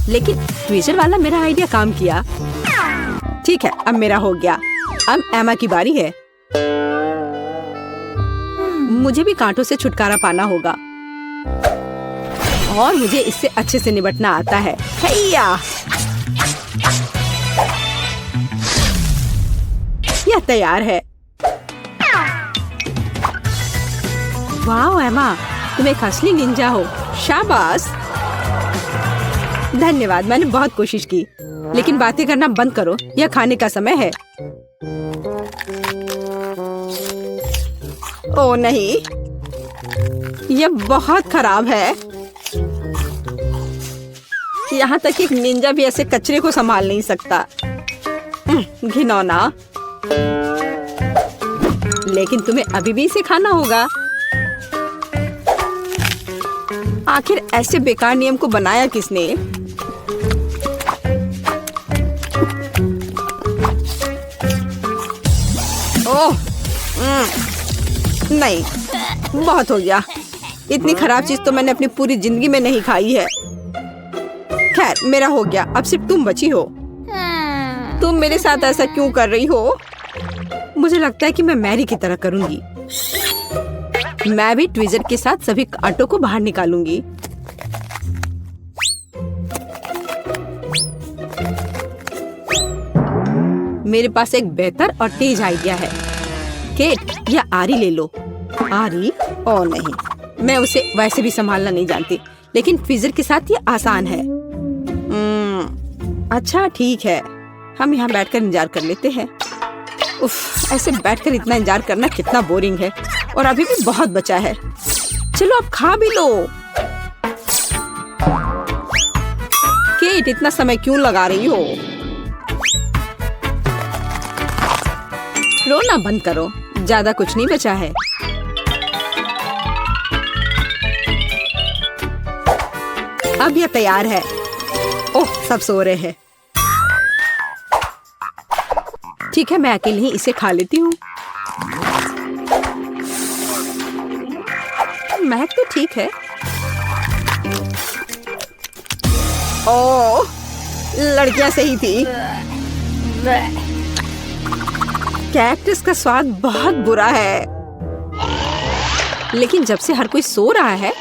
लेकिन ट्विजर वाला मेरा आइडिया काम किया। ठीक है, अब मेरा हो गया। अब एमा की बारी है। मुझे भी कांटों से छुटकारा पाना होगा, और मुझे इससे अच्छे से निपटना आता है। हैया! यह तैयार है। वाह एमा, तुम एक असली निंजा हो। शाबाश। धन्यवाद, मैंने बहुत कोशिश की। लेकिन बातें करना बंद करो, यह खाने का समय है। ओ नहीं, यह बहुत खराब है। यहाँ तक कि एक निंजा भी ऐसे कचरे को संभाल नहीं सकता। घिनौना। लेकिन तुम्हें अभी भी इसे खाना होगा। आखिर ऐसे बेकार नियम को बनाया किसने? ओह, नहीं, बहुत हो गया। इतनी खराब चीज तो मैंने अपनी पूरी जिंदगी में नहीं खाई है। खैर, मेरा हो गया। अब सिर्फ तुम बची हो। तुम मेरे साथ ऐसा क्यों कर रही हो? मुझे लगता है कि मैं मैरी की तरह करूंगी। मैं भी ट्विजर के साथ सभी कांटों को बाहर निकालूंगी। मेरे पास एक बेहतर और तेज आइडिया है। केट, या आरी ले लो। आरी? ओ नहीं, मैं उसे वैसे भी संभालना नहीं जानती, लेकिन ट्विजर के साथ ये आसान है। अच्छा ठीक है, हम यहाँ बैठकर इंतजार कर लेते हैं। उफ, ऐसे बैठकर इतना इंतजार करना कितना बोरिंग है, और अभी भी बहुत बचा है। चलो अब खा भी लो। केट, इतना समय क्यों लगा रही हो? रोना बंद करो, ज्यादा कुछ नहीं बचा है। अब यह तैयार है। ओह, सब सो रहे हैं। ठीक है, मैं अकेले ही इसे खा लेती हूँ। महक तो ठीक है। ओह, लड़कियां सही थी। कैक्टस का स्वाद बहुत बुरा है, लेकिन जब से हर कोई सो रहा है,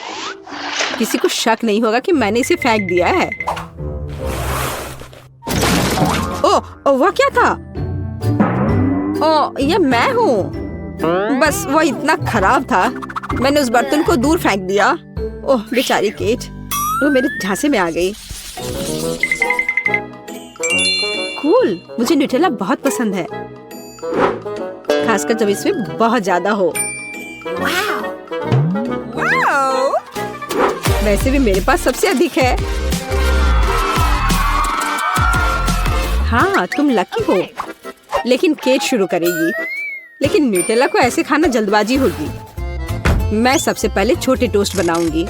किसी को शक नहीं होगा कि मैंने इसे फेंक दिया है। ओह, वह क्या था? ओह, यह मैं हूँ। बस वह इतना खराब था, मैंने उस बर्तन को दूर फेंक दिया। ओह बेचारी केट, वो मेरे झांसे में आ गई। कूल, मुझे न्यूटेला बहुत पसंद है, खासकर जब इसमें बहुत ज्यादा हो। वैसे भी मेरे पास सबसे अधिक है। हाँ, तुम लकी हो। लेकिन केट शुरू करेगी। लेकिन न्यूटेला को ऐसे खाना जल्दबाजी होगी। मैं सबसे पहले छोटे टोस्ट बनाऊंगी,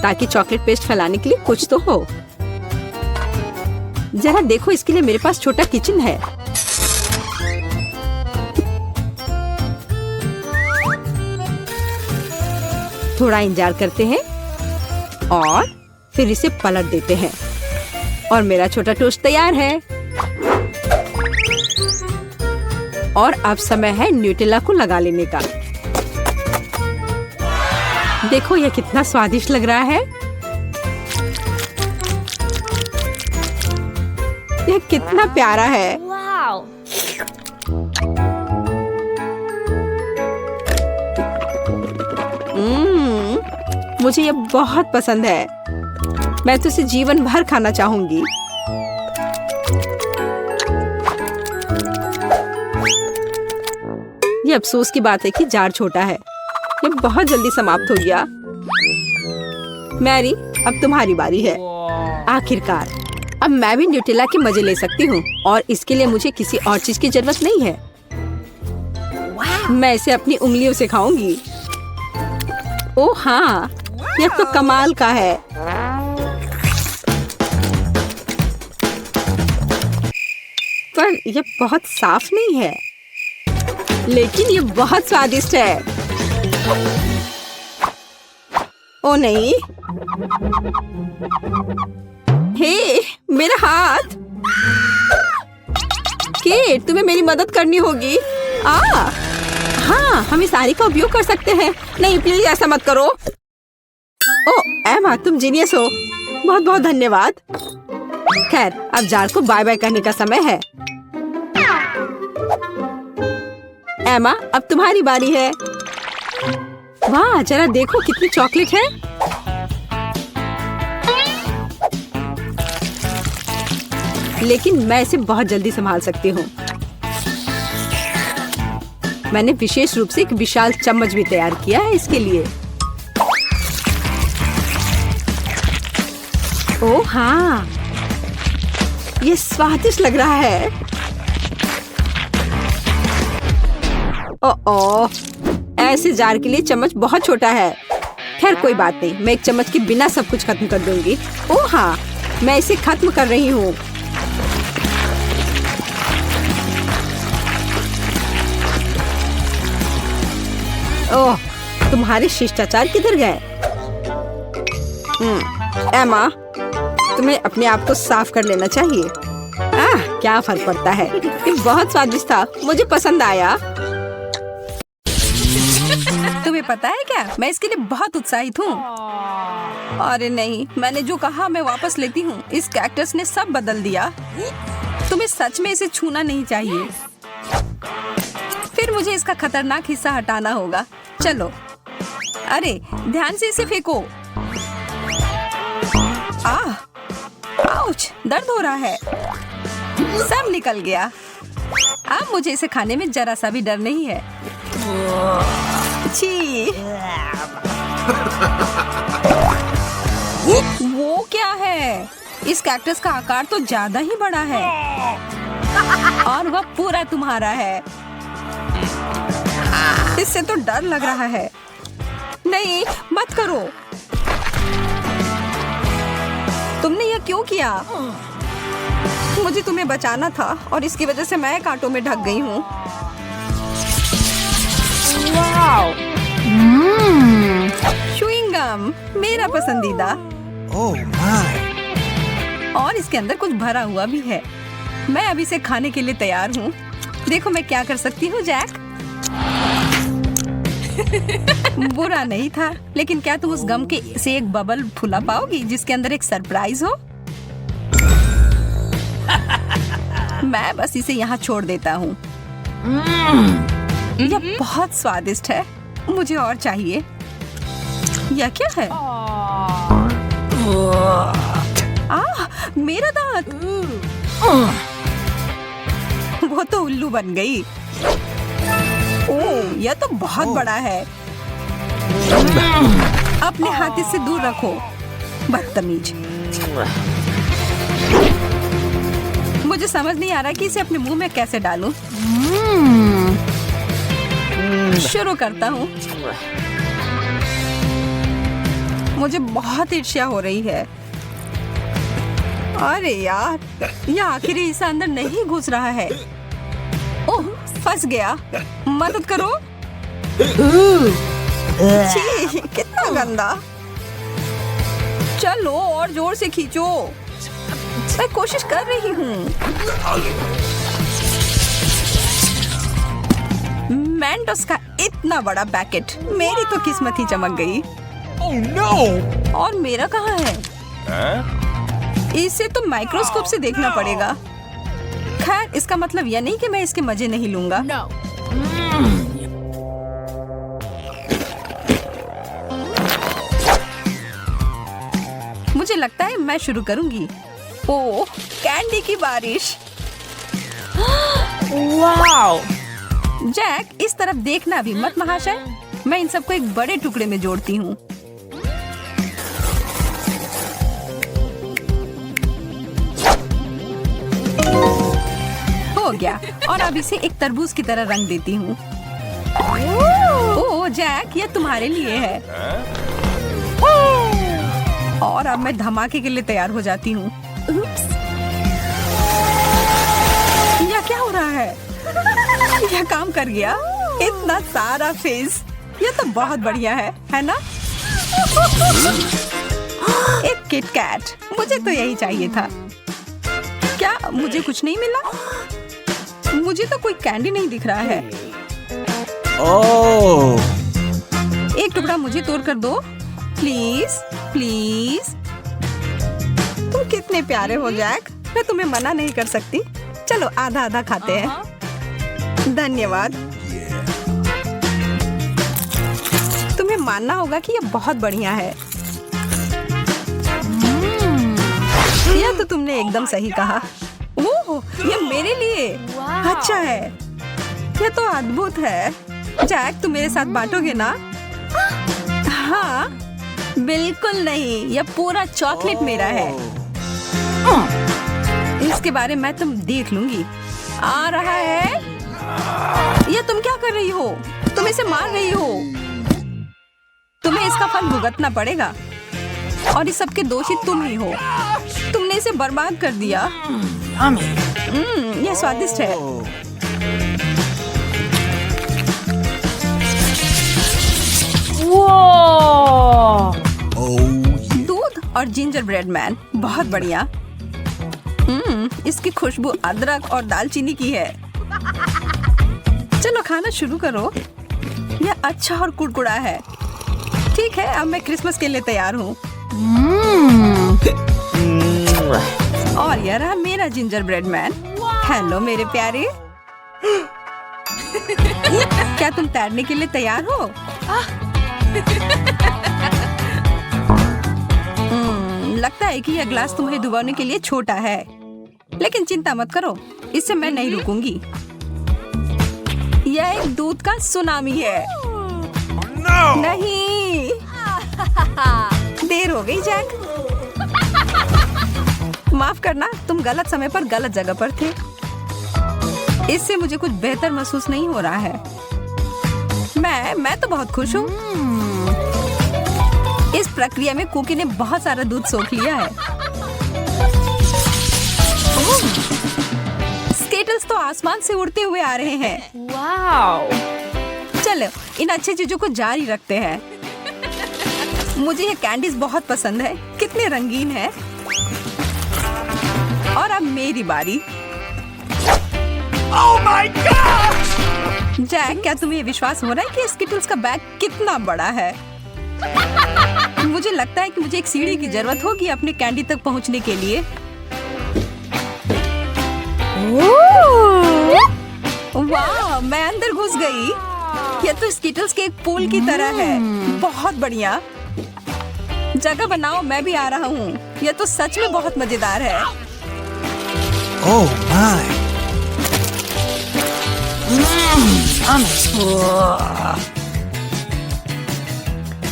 ताकि चॉकलेट पेस्ट फैलाने के लिए कुछ तो हो। जरा देखो, इसके लिए मेरे पास छोटा किचन है। थोड़ा इंतजार करते हैं और फिर इसे पलट देते हैं और मेरा छोटा टोस्ट तैयार है। और अब समय है न्यूटेला को लगा लेने का। देखो यह कितना स्वादिष्ट लग रहा है। यह कितना प्यारा है। Wow. मुझे ये बहुत पसंद है। मैं तो इसे जीवन भर खाना चाहूंगी। ये अफसोस की बात है कि जार छोटा है। ये बहुत जल्दी समाप्त हो गया। मैरी, अब तुम्हारी बारी है। आखिरकार अब मैं भी न्यूटेला के मजे ले सकती हूँ और इसके लिए मुझे किसी और चीज की जरूरत नहीं है। मैं इसे अपनी उंगलियों से खाऊंगी। ओह हाँ, यह तो कमाल का है। पर यह बहुत साफ नहीं है, लेकिन यह बहुत स्वादिष्ट है। ओ नहीं, हे, मेरा हाथ। केट, तुम्हें मेरी मदद करनी होगी। हाँ, हम इस आरी का उपयोग कर सकते हैं। नहीं, प्लीज ऐसा मत करो। ओह एमा, तुम जीनियस हो। बहुत बहुत धन्यवाद। खैर, अब जार को बाय बाय करने का समय है। एमा, अब तुम्हारी बारी है। वाह, जरा देखो कितनी चॉकलेट है। लेकिन मैं इसे बहुत जल्दी संभाल सकती हूँ। मैंने विशेष रूप से एक विशाल चम्मच भी तैयार किया है इसके लिए। ओह हाँ, ये स्वादिष्ट लग रहा है। ओह, ऐसे जार के लिए चम्मच बहुत छोटा है। खैर कोई बात नहीं, मैं एक चम्मच के बिना सब कुछ खत्म कर दूंगी। ओह हाँ, मैं इसे खत्म कर रही हूँ। ओह, तुम्हारे शिष्टाचार किधर गए? एमा, तुम्हें अपने आप को साफ कर लेना चाहिए। क्या फर्क पड़ता है। ये बहुत स्वादिष्ट था, मुझे पसंद आया। तुम्हें पता है क्या, मैं इसके लिए बहुत उत्साहित हूँ। अरे नहीं, मैंने जो कहा मैं वापस लेती हूँ। इस कैक्टस ने सब बदल दिया। तुम्हें सच में इसे छूना नहीं चाहिए। फिर मुझे इसका खतरनाक हिस्सा हटाना होगा। चलो, अरे ध्यान से इसे फेंको। आउच, दर्द हो रहा है। सब निकल गया। अब मुझे इसे खाने में जरा सा भी डर नहीं है। छी, वो क्या है? इस कैक्टस का आकार तो ज्यादा ही बड़ा है और वह पूरा तुम्हारा है। इससे तो डर लग रहा है। नहीं, मत करो। तुमने यह क्यों किया? मुझे तुम्हें बचाना था और इसकी वजह से मैं कांटों में ढक गई हूँ। च्युइंग गम, मेरा पसंदीदा। Oh my! और इसके अंदर कुछ भरा हुआ भी है। मैं अभी इसे खाने के लिए तैयार हूँ। देखो मैं क्या कर सकती हूँ, जैक। बुरा नहीं था, लेकिन क्या तुम उस गम के से एक बबल फुला पाओगी जिसके अंदर एक सरप्राइज हो? मैं बस इसे यहाँ छोड़ देता हूँ। यह बहुत स्वादिष्ट है। मुझे और चाहिए। यह क्या है? मेरा दांत। वो तो उल्लू बन गई। ओह, यह तो बहुत बड़ा है। अपने हाथ इससे दूर रखो, बदतमीज। मुझे समझ नहीं आ रहा कि इसे अपने मुंह में कैसे डालूं। शुरू करता हूँ। मुझे बहुत ईर्ष्या हो रही है। अरे यार, यह आखिरी हिस्सा अंदर नहीं घुस रहा है। ओह, फंस गया। मदद करो। छी, कितना गंदा। चलो और जोर से खींचो। मैं कोशिश कर रही हूँ। मेंटोस का इतना बड़ा पैकेट, मेरी तो किस्मत ही चमक गई। Oh no! और मेरा कहाँ है? इसे तो माइक्रोस्कोप से देखना पड़ेगा। खैर, इसका मतलब यह नहीं कि मैं इसके मजे नहीं लूंगा। मुझे लगता है मैं शुरू करूंगी। ओह, कैंडी की बारिश। Wow. जैक, इस तरफ देखना भी मत महाशय। मैं इन सबको एक बड़े टुकड़े में जोड़ती हूँ। हो गया। और अब इसे एक तरबूज की तरह रंग देती हूँ। ओह जैक, ये तुम्हारे लिए है। और अब मैं धमाके के लिए तैयार हो जाती हूँ। यह क्या हो रहा है? यह काम कर गया। इतना सारा फेस, यह तो बहुत बढ़िया है ना? एक किट कैट, मुझे तो यही चाहिए था। क्या मुझे कुछ नहीं मिला? मुझे तो कोई कैंडी नहीं दिख रहा है। Oh! एक टुकड़ा मुझे तोड़ कर दो, प्लीज प्लीज। तुम कितने प्यारे हो जैक, मैं तुम्हें मना नहीं कर सकती। चलो आधा आधा खाते हैं। धन्यवाद। तुम्हें मानना होगा कि यह बहुत बढ़िया है। यह तो तुमने एकदम सही कहा। ओह, यह मेरे लिए अच्छा है। यह तो अद्भुत है। जैक, तुम मेरे साथ बांटोगे ना? हाँ, बिल्कुल नहीं, यह पूरा चॉकलेट मेरा है। इसके बारे में तुम देख लूंगी। आ रहा है। यह तुम क्या कर रही हो? तुम इसे मार रही हो। तुम्हें इसका फल भुगतना पड़ेगा। और इस सब के दोषी तुम ही हो। तुमने इसे बर्बाद कर दिया। यह स्वादिष्ट है। Whoa. दूध और जिंजर ब्रेड मैन, बहुत बढ़िया। इसकी खुशबू अदरक और दालचीनी की है। चलो खाना शुरू करो। यह अच्छा और कुड़कुड़ा है। ठीक है, अब मैं क्रिसमस के लिए तैयार हूँ। और यह रहा मेरा जिंजर ब्रेड मैन। हेलो मेरे प्यारे। क्या तुम तैरने के लिए तैयार हो? लगता है कि यह ग्लास तुम्हें डुबाने के लिए छोटा है, लेकिन चिंता मत करो, इससे मैं नहीं रुकूंगी। यह एक दूध का सुनामी है। No! नहीं, देर हो गई जैक। माफ करना, तुम गलत समय पर गलत जगह पर थे। इससे मुझे कुछ बेहतर महसूस नहीं हो रहा है। मैं तो बहुत खुश हूँ। इस प्रक्रिया में कुकी ने बहुत सारा दूध सोख लिया है। स्केटल्स तो आसमान से उड़ते हुए आ रहे हैं। Wow. चलो इन अच्छी चीजों को जारी रखते हैं। मुझे ये कैंडीज बहुत पसंद है। कितने रंगीन है। और अब मेरी बारी। Oh my gosh! जैक, क्या तुम्हें विश्वास हो रहा है कि स्किटल्स का बैग कितना बड़ा है? मुझे लगता है कि मुझे एक सीढ़ी की जरूरत होगी अपने कैंडी तक पहुंचने के लिए। वाह, मैं अंदर घुस गई। यह तो स्किटल्स के एक पूल की तरह है। बहुत बढ़िया। जगह बनाओ, मैं भी आ रहा हूँ। यह तो सच में बहुत मजेदार है। Oh my!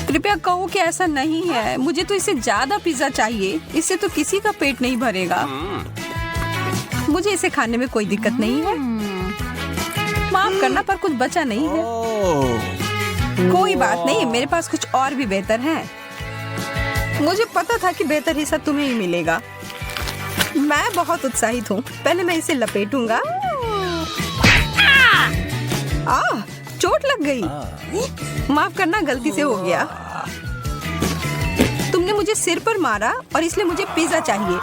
कृपया कहो कि ऐसा नहीं है। मुझे तो इससे ज्यादा पिज्जा चाहिए। इससे तो किसी का पेट नहीं भरेगा। मुझे इसे खाने में कोई दिक्कत नहीं है। माफ करना, पर कुछ बचा नहीं है। Oh! कोई बात नहीं, मेरे पास कुछ और भी बेहतर है। मुझे पता था कि बेहतर हिस्सा तुम्हें ही मिलेगा। मैं बहुत उत्साहित हूँ। पहले मैं इसे लपेटूंगा। चोट लग लग गई। माफ करना, गलती से हो गया। तुमने मुझे सिर पर मारा और इसलिए मुझे पिज्जा चाहिए।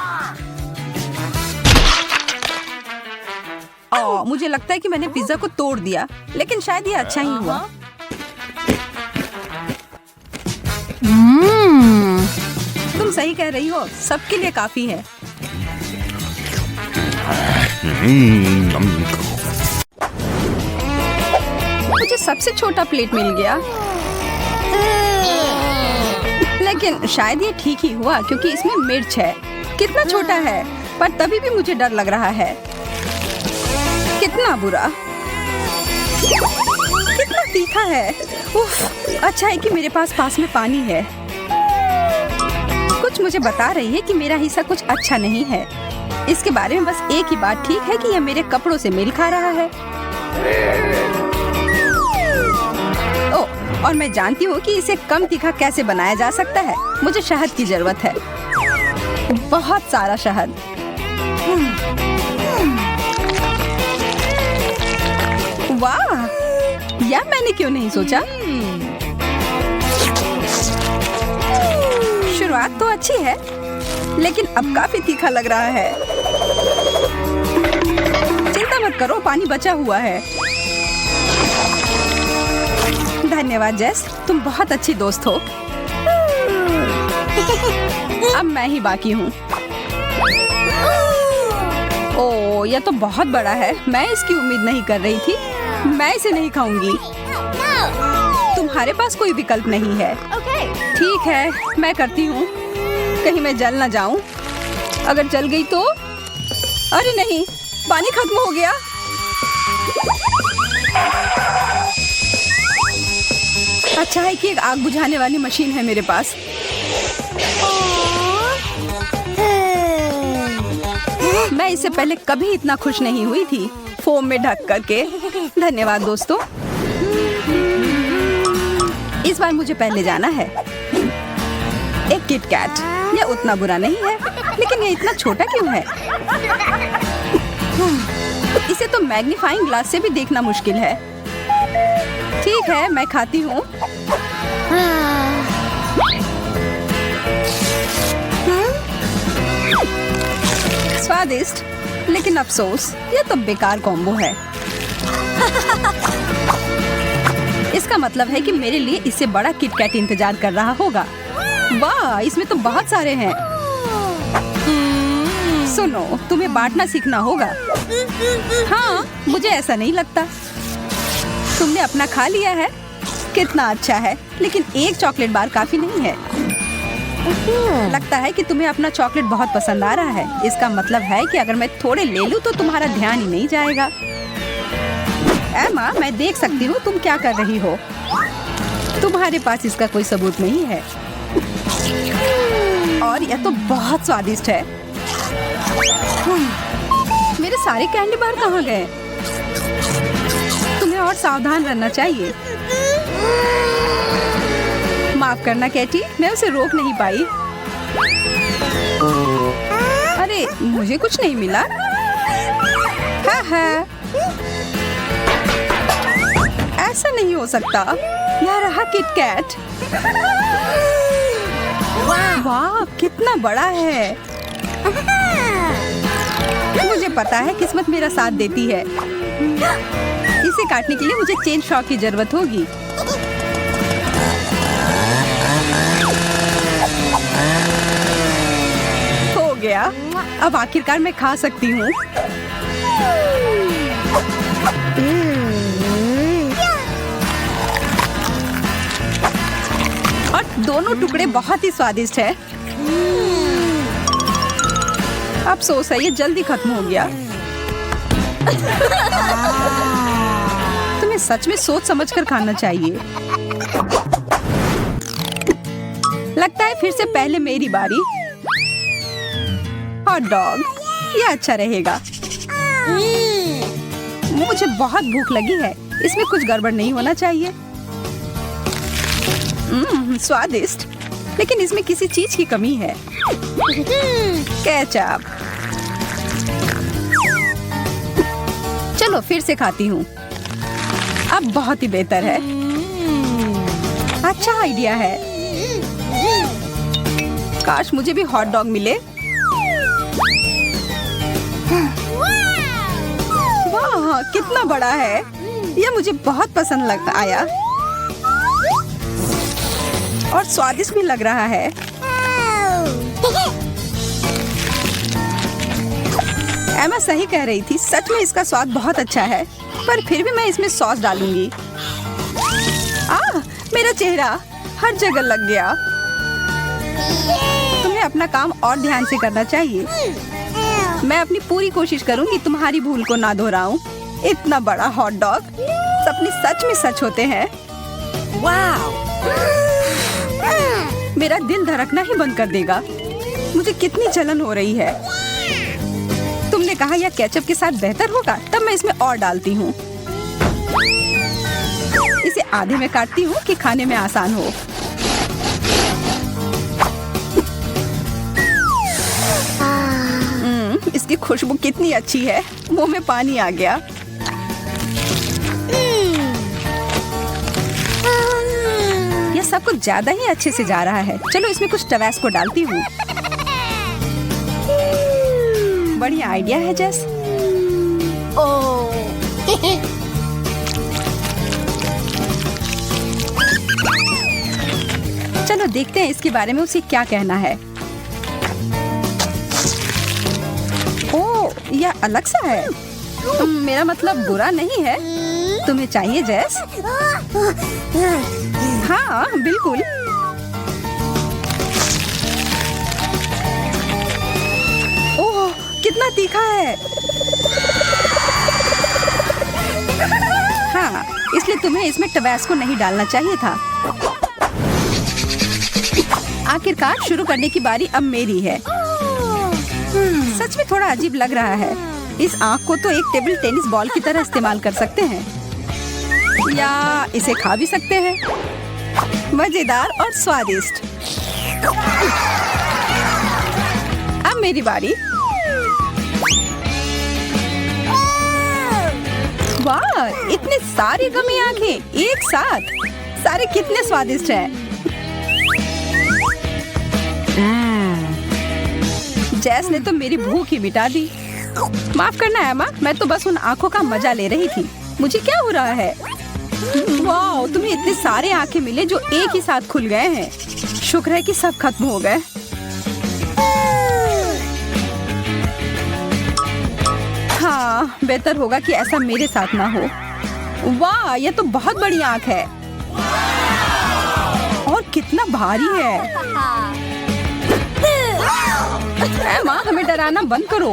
मुझे लगता है कि मैंने पिज्जा को तोड़ दिया, लेकिन शायद ये अच्छा ही हुआ। तुम सही कह रही हो, सबके लिए काफी है। मुझे सबसे छोटा प्लेट मिल गया, लेकिन शायद ये ठीक ही हुआ क्योंकि इसमें मिर्च है। कितना छोटा है, पर तभी भी मुझे डर लग रहा है। कितना बुरा, कितना तीखा है। उफ, अच्छा है कि मेरे पास में पानी है। कुछ मुझे बता रही है कि मेरा हिस्सा कुछ अच्छा नहीं है। इसके बारे में बस एक ही बात ठीक है कि यह मेरे कपड़ों से मेल खा रहा है। और मैं जानती हूँ कि इसे कम तीखा कैसे बनाया जा सकता है। मुझे शहद की जरूरत है, बहुत सारा शहद। वाह, यह मैंने क्यों नहीं सोचा। शुरुआत तो अच्छी है, लेकिन अब काफी तीखा लग रहा है। चिंता मत करो, पानी बचा हुआ है। धन्यवाद जेस, तुम बहुत अच्छी दोस्त हो। अब मैं ही बाकी हूँ। ओह, यह तो बहुत बड़ा है। मैं इसकी उम्मीद नहीं कर रही थी। मैं इसे नहीं खाऊंगी। तुम्हारे पास कोई विकल्प नहीं है। ठीक है, मैं करती हूँ। कहीं मैं जल ना जाऊं। अगर जल गई तो? अरे नहीं, पानी खत्म हो गया। अच्छा है कि एक आग बुझाने वाली मशीन है मेरे पास। मैं इससे पहले कभी इतना खुश नहीं हुई थी, फोम में ढक करके। धन्यवाद दोस्तों। इस बार मुझे पहले जाना है। एक किट कैट, यह उतना बुरा नहीं है, लेकिन यह इतना छोटा क्यों है? इसे तो मैग्नीफाइंग ग्लास से भी देखना मुश्किल है। ठीक है, मैं खाती हूँ। स्वादिष्ट, लेकिन अफसोस, यह तो बेकार कॉम्बो है। इसका मतलब है कि मेरे लिए इससे बड़ा किटकैट इंतजार कर रहा होगा। वाह, इसमें तो बहुत सारे हैं। सुनो, तुम्हें बांटना सीखना होगा। हाँ, मुझे ऐसा नहीं लगता। तुमने अपना खा लिया है। कितना अच्छा है, लेकिन एक चॉकलेट बार काफी नहीं है। लगता है कि तुम्हें अपना चॉकलेट बहुत पसंद आ रहा है। इसका मतलब है कि अगर मैं थोड़े ले लूं तो तुम्हारा ध्यान ही नहीं जाएगा। एमा, मैं देख सकती हूँ तुम क्या कर रही हो। तुम्हारे पास इसका कोई सबूत नहीं है। और यह तो बहुत स्वादिष्ट है। मेरे सारे कैंडी बार कहाँ गए? तुम्हें और सावधान रहना चाहिए। माफ करना कैटी, मैं उसे रोक नहीं पाई। अरे, मुझे कुछ नहीं मिला। हाँ। ऐसा नहीं हो सकता। यह रहा किटकैट। वाह, कितना बड़ा है। मुझे पता है किस्मत मेरा साथ देती है। इसे काटने के लिए मुझे चेन शॉ की जरूरत होगी। हो गया। अब आखिरकार मैं खा सकती हूँ। और दोनों टुकड़े बहुत ही स्वादिष्ट है। अफसोस है, ये जल्दी खत्म हो गया। तुम्हें सच में सोच समझकर खाना चाहिए। लगता है फिर से पहले मेरी बारी। हॉट डॉग, ये अच्छा रहेगा। मुझे बहुत भूख लगी है। इसमें कुछ गड़बड़ नहीं होना चाहिए। स्वादिष्ट, लेकिन इसमें किसी चीज की कमी है। केचप। चलो फिर से खाती हूँ। अब बहुत ही बेहतर है। अच्छा आइडिया है। काश मुझे भी हॉट डॉग मिले। वाह, कितना बड़ा है। यह मुझे बहुत पसंद आया और स्वादिष्ट भी लग रहा है। एमा सही कह रही थी, सच में इसका स्वाद बहुत अच्छा है, पर फिर भी मैं इसमें सॉस डालूंगी। मेरा चेहरा हर जगह लग गया। तुम्हें अपना काम और ध्यान से करना चाहिए। मैं अपनी पूरी कोशिश करूंगी तुम्हारी भूल को ना दोहराऊं। इतना बड़ा हॉट डॉग, सपने सच में सच होते हैं। वाह! मेरा दिल धड़कना ही बंद कर देगा। मुझे कितनी जलन हो रही है। तुमने कहा यह केचप के साथ बेहतर होगा, तब मैं इसमें और डालती हूँ। इसे आधे में काटती हूँ कि खाने में आसान हो। इसकी खुशबू कितनी अच्छी है, मुंह में पानी आ गया। यह सब कुछ ज्यादा ही अच्छे से जा रहा है। चलो इसमें कुछ टबैस्को डालती हूँ। बढ़िया आइडिया है जेस। चलो देखते हैं इसके बारे में उसे क्या कहना है। ओह, यह अलग सा है। मेरा मतलब बुरा नहीं है। तुम्हें चाहिए जेस? हाँ बिल्कुल। ओह, कितना तीखा है। हाँ, इसलिए तुम्हें इसमें टबैस्को नहीं डालना चाहिए था। आखिरकार शुरू करने की बारी अब मेरी है। सच में थोड़ा अजीब लग रहा है। इस आँख को तो एक टेबल टेनिस बॉल की तरह इस्तेमाल कर सकते हैं, या इसे खा भी सकते हैं। मजेदार और स्वादिष्ट। अब मेरी बारी। वाह, इतने सारे गमी आंखें एक साथ। सारे कितने स्वादिष्ट हैं। जैस ने तो मेरी भूख ही मिटा दी। माफ करना एमा, मैं तो बस उन आंखों का मजा ले रही थी। मुझे क्या हो रहा है? वाह, तुम्हें इतने सारे आंखें मिले जो एक ही साथ खुल गए हैं। शुक्र है कि सब खत्म हो गए। हाँ, बेहतर होगा कि ऐसा मेरे साथ ना हो। वाह, यह तो बहुत बड़ी आंख है और कितना भारी है। माँ, हमें डराना बंद करो।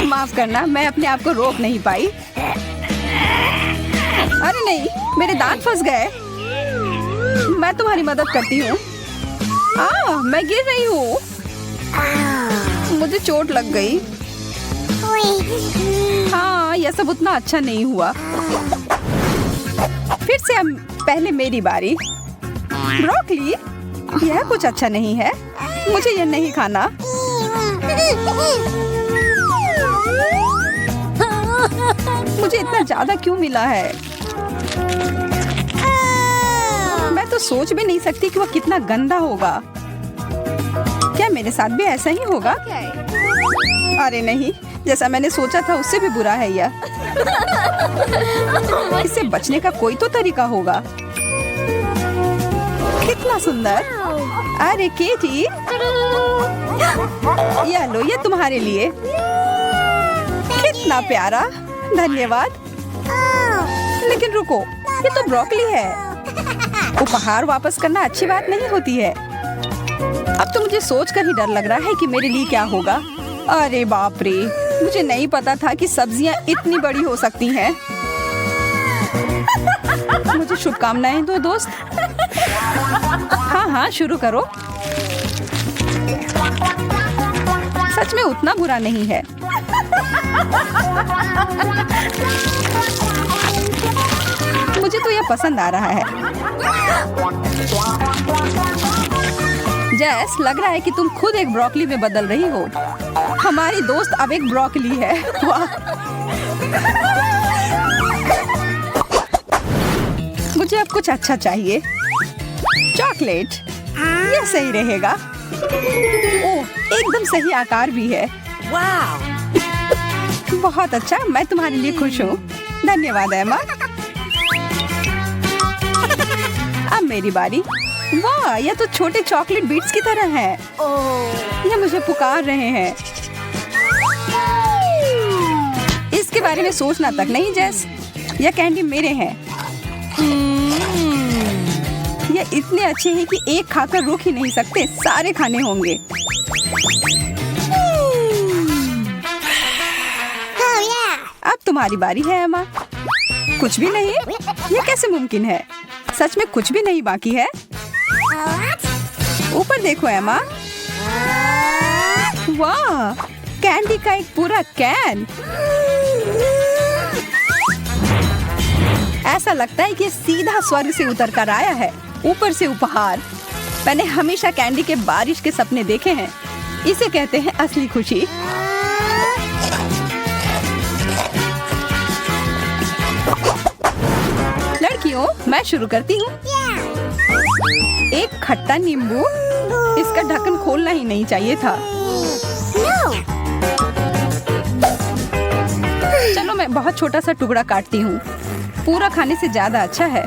माफ करना, मैं अपने आप को रोक नहीं पाई। अरे नहीं, मेरे दांत फंस गए। मैं तुम्हारी मदद करती हूँ। मैं गिर रही हूँ। मुझे चोट लग गई। हाँ, यह सब उतना अच्छा नहीं हुआ। फिर से अब पहले मेरी बारी। ब्रोकली, यह कुछ अच्छा नहीं है। मुझे यह नहीं खाना। मुझे इतना ज्यादा क्यों मिला है? मैं तो सोच भी नहीं सकती कि वह कितना गंदा होगा। क्या मेरे साथ भी ऐसा ही होगा? अरे नहीं, जैसा मैंने सोचा था उससे भी बुरा है यह। इससे बचने का कोई तो तरीका होगा। कितना सुंदर। अरे केटी, यह लो, ये तुम्हारे लिए। कितना प्यारा, धन्यवाद। लेकिन रुको, ये तो ब्रोकली है। उपहार वापस करना अच्छी बात नहीं होती है। अब तो मुझे सोचकर ही डर लग रहा है कि मेरे लिए क्या होगा। अरे बाप रे, मुझे नहीं पता था कि सब्जियां इतनी बड़ी हो सकती हैं। मुझे शुभकामनाएं दो दोस्त। हाँ, शुरू करो। सच में उतना बुरा नहीं है। मुझे तो यह पसंद आ रहा है। जैस, लग रहा है कि तुम खुद एक ब्रोकली में बदल रही हो। हमारी दोस्त अब एक ब्रोकली है। वाह। कुछ अच्छा चाहिए। चॉकलेट, यह सही रहेगा। ओह, एकदम सही आकार भी है। बहुत अच्छा, मैं तुम्हारे लिए खुश हूँ। धन्यवाद एमा। अब मेरी बारी। वाह, यह तो छोटे चॉकलेट बीट्स की तरह है। यह मुझे पुकार रहे हैं। इसके बारे में सोचना तक नहीं जेस, यह कैंडी मेरे हैं। यह इतने अच्छे हैं कि एक खाकर रुक ही नहीं सकते, सारे खाने होंगे। Oh, yeah. अब तुम्हारी बारी है एमा। कुछ भी नहीं? यह कैसे मुमकिन है? सच में कुछ भी नहीं बाकी है? What? ऊपर देखो एमा। वाह, कैंडी का एक पूरा कैन। ऐसा लगता है कि सीधा स्वर्ग से उतर कर आया है। ऊपर से उपहार। मैंने हमेशा कैंडी के बारिश के सपने देखे हैं। इसे कहते हैं असली खुशी। लड़कियों, मैं शुरू करती हूँ। एक खट्टा नींबू। इसका ढक्कन खोलना ही नहीं चाहिए था। No. चलो मैं बहुत छोटा सा टुकड़ा काटती हूँ। पूरा खाने से ज्यादा अच्छा है।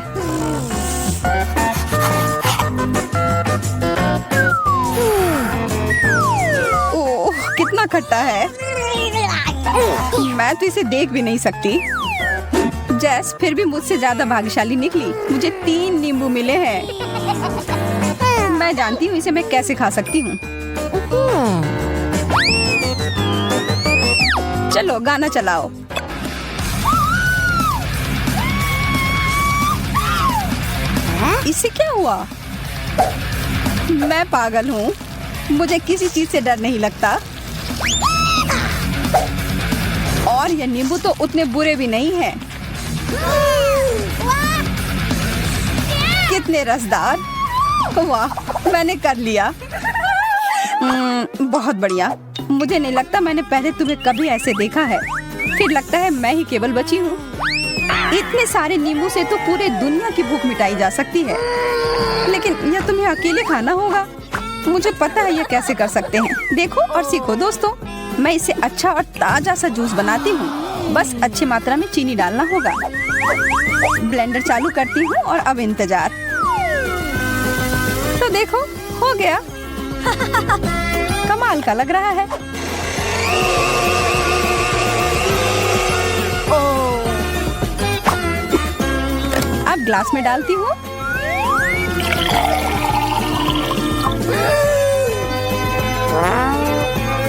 ओह, कितना खट्टा है। मैं तो इसे देख भी नहीं सकती। जैस फिर भी मुझसे ज्यादा भाग्यशाली निकली। मुझे 3 नींबू मिले हैं। मैं जानती हूँ इसे मैं कैसे खा सकती हूँ। चलो गाना चलाओ। इससे क्या हुआ? मैं पागल हूँ। मुझे किसी चीज से डर नहीं लगता। और ये नींबू तो उतने बुरे भी नहीं हैं। कितने रसदार। वाह, मैंने कर लिया। बहुत बढ़िया। मुझे नहीं लगता मैंने पहले तुम्हें कभी ऐसे देखा है। फिर लगता है मैं ही केवल बची हूँ। इतने सारे नींबू से तो पूरे दुनिया की भूख मिटाई जा सकती है, लेकिन यह तुम्हें अकेले खाना होगा। मुझे पता है यह कैसे कर सकते हैं। देखो और सीखो दोस्तों। मैं इसे अच्छा और ताजा सा जूस बनाती हूँ। बस अच्छी मात्रा में चीनी डालना होगा। ब्लेंडर चालू करती हूँ और अब इंतजार। तो देखो, हो गया। कमाल का लग रहा है। अब ग्लास में डालती हूँ।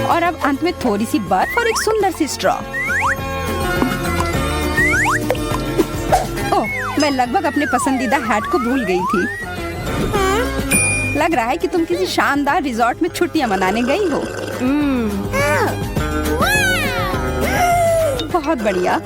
और अब अंत में थोड़ी सी बर्फ और एक सुंदर सी स्ट्रॉ। ओह, मैं लगभग अपने पसंदीदा हैट को भूल गई थी। लग रहा है कि तुम किसी शानदार रिजॉर्ट में छुट्टियां मनाने गई हो। बहुत बढ़िया।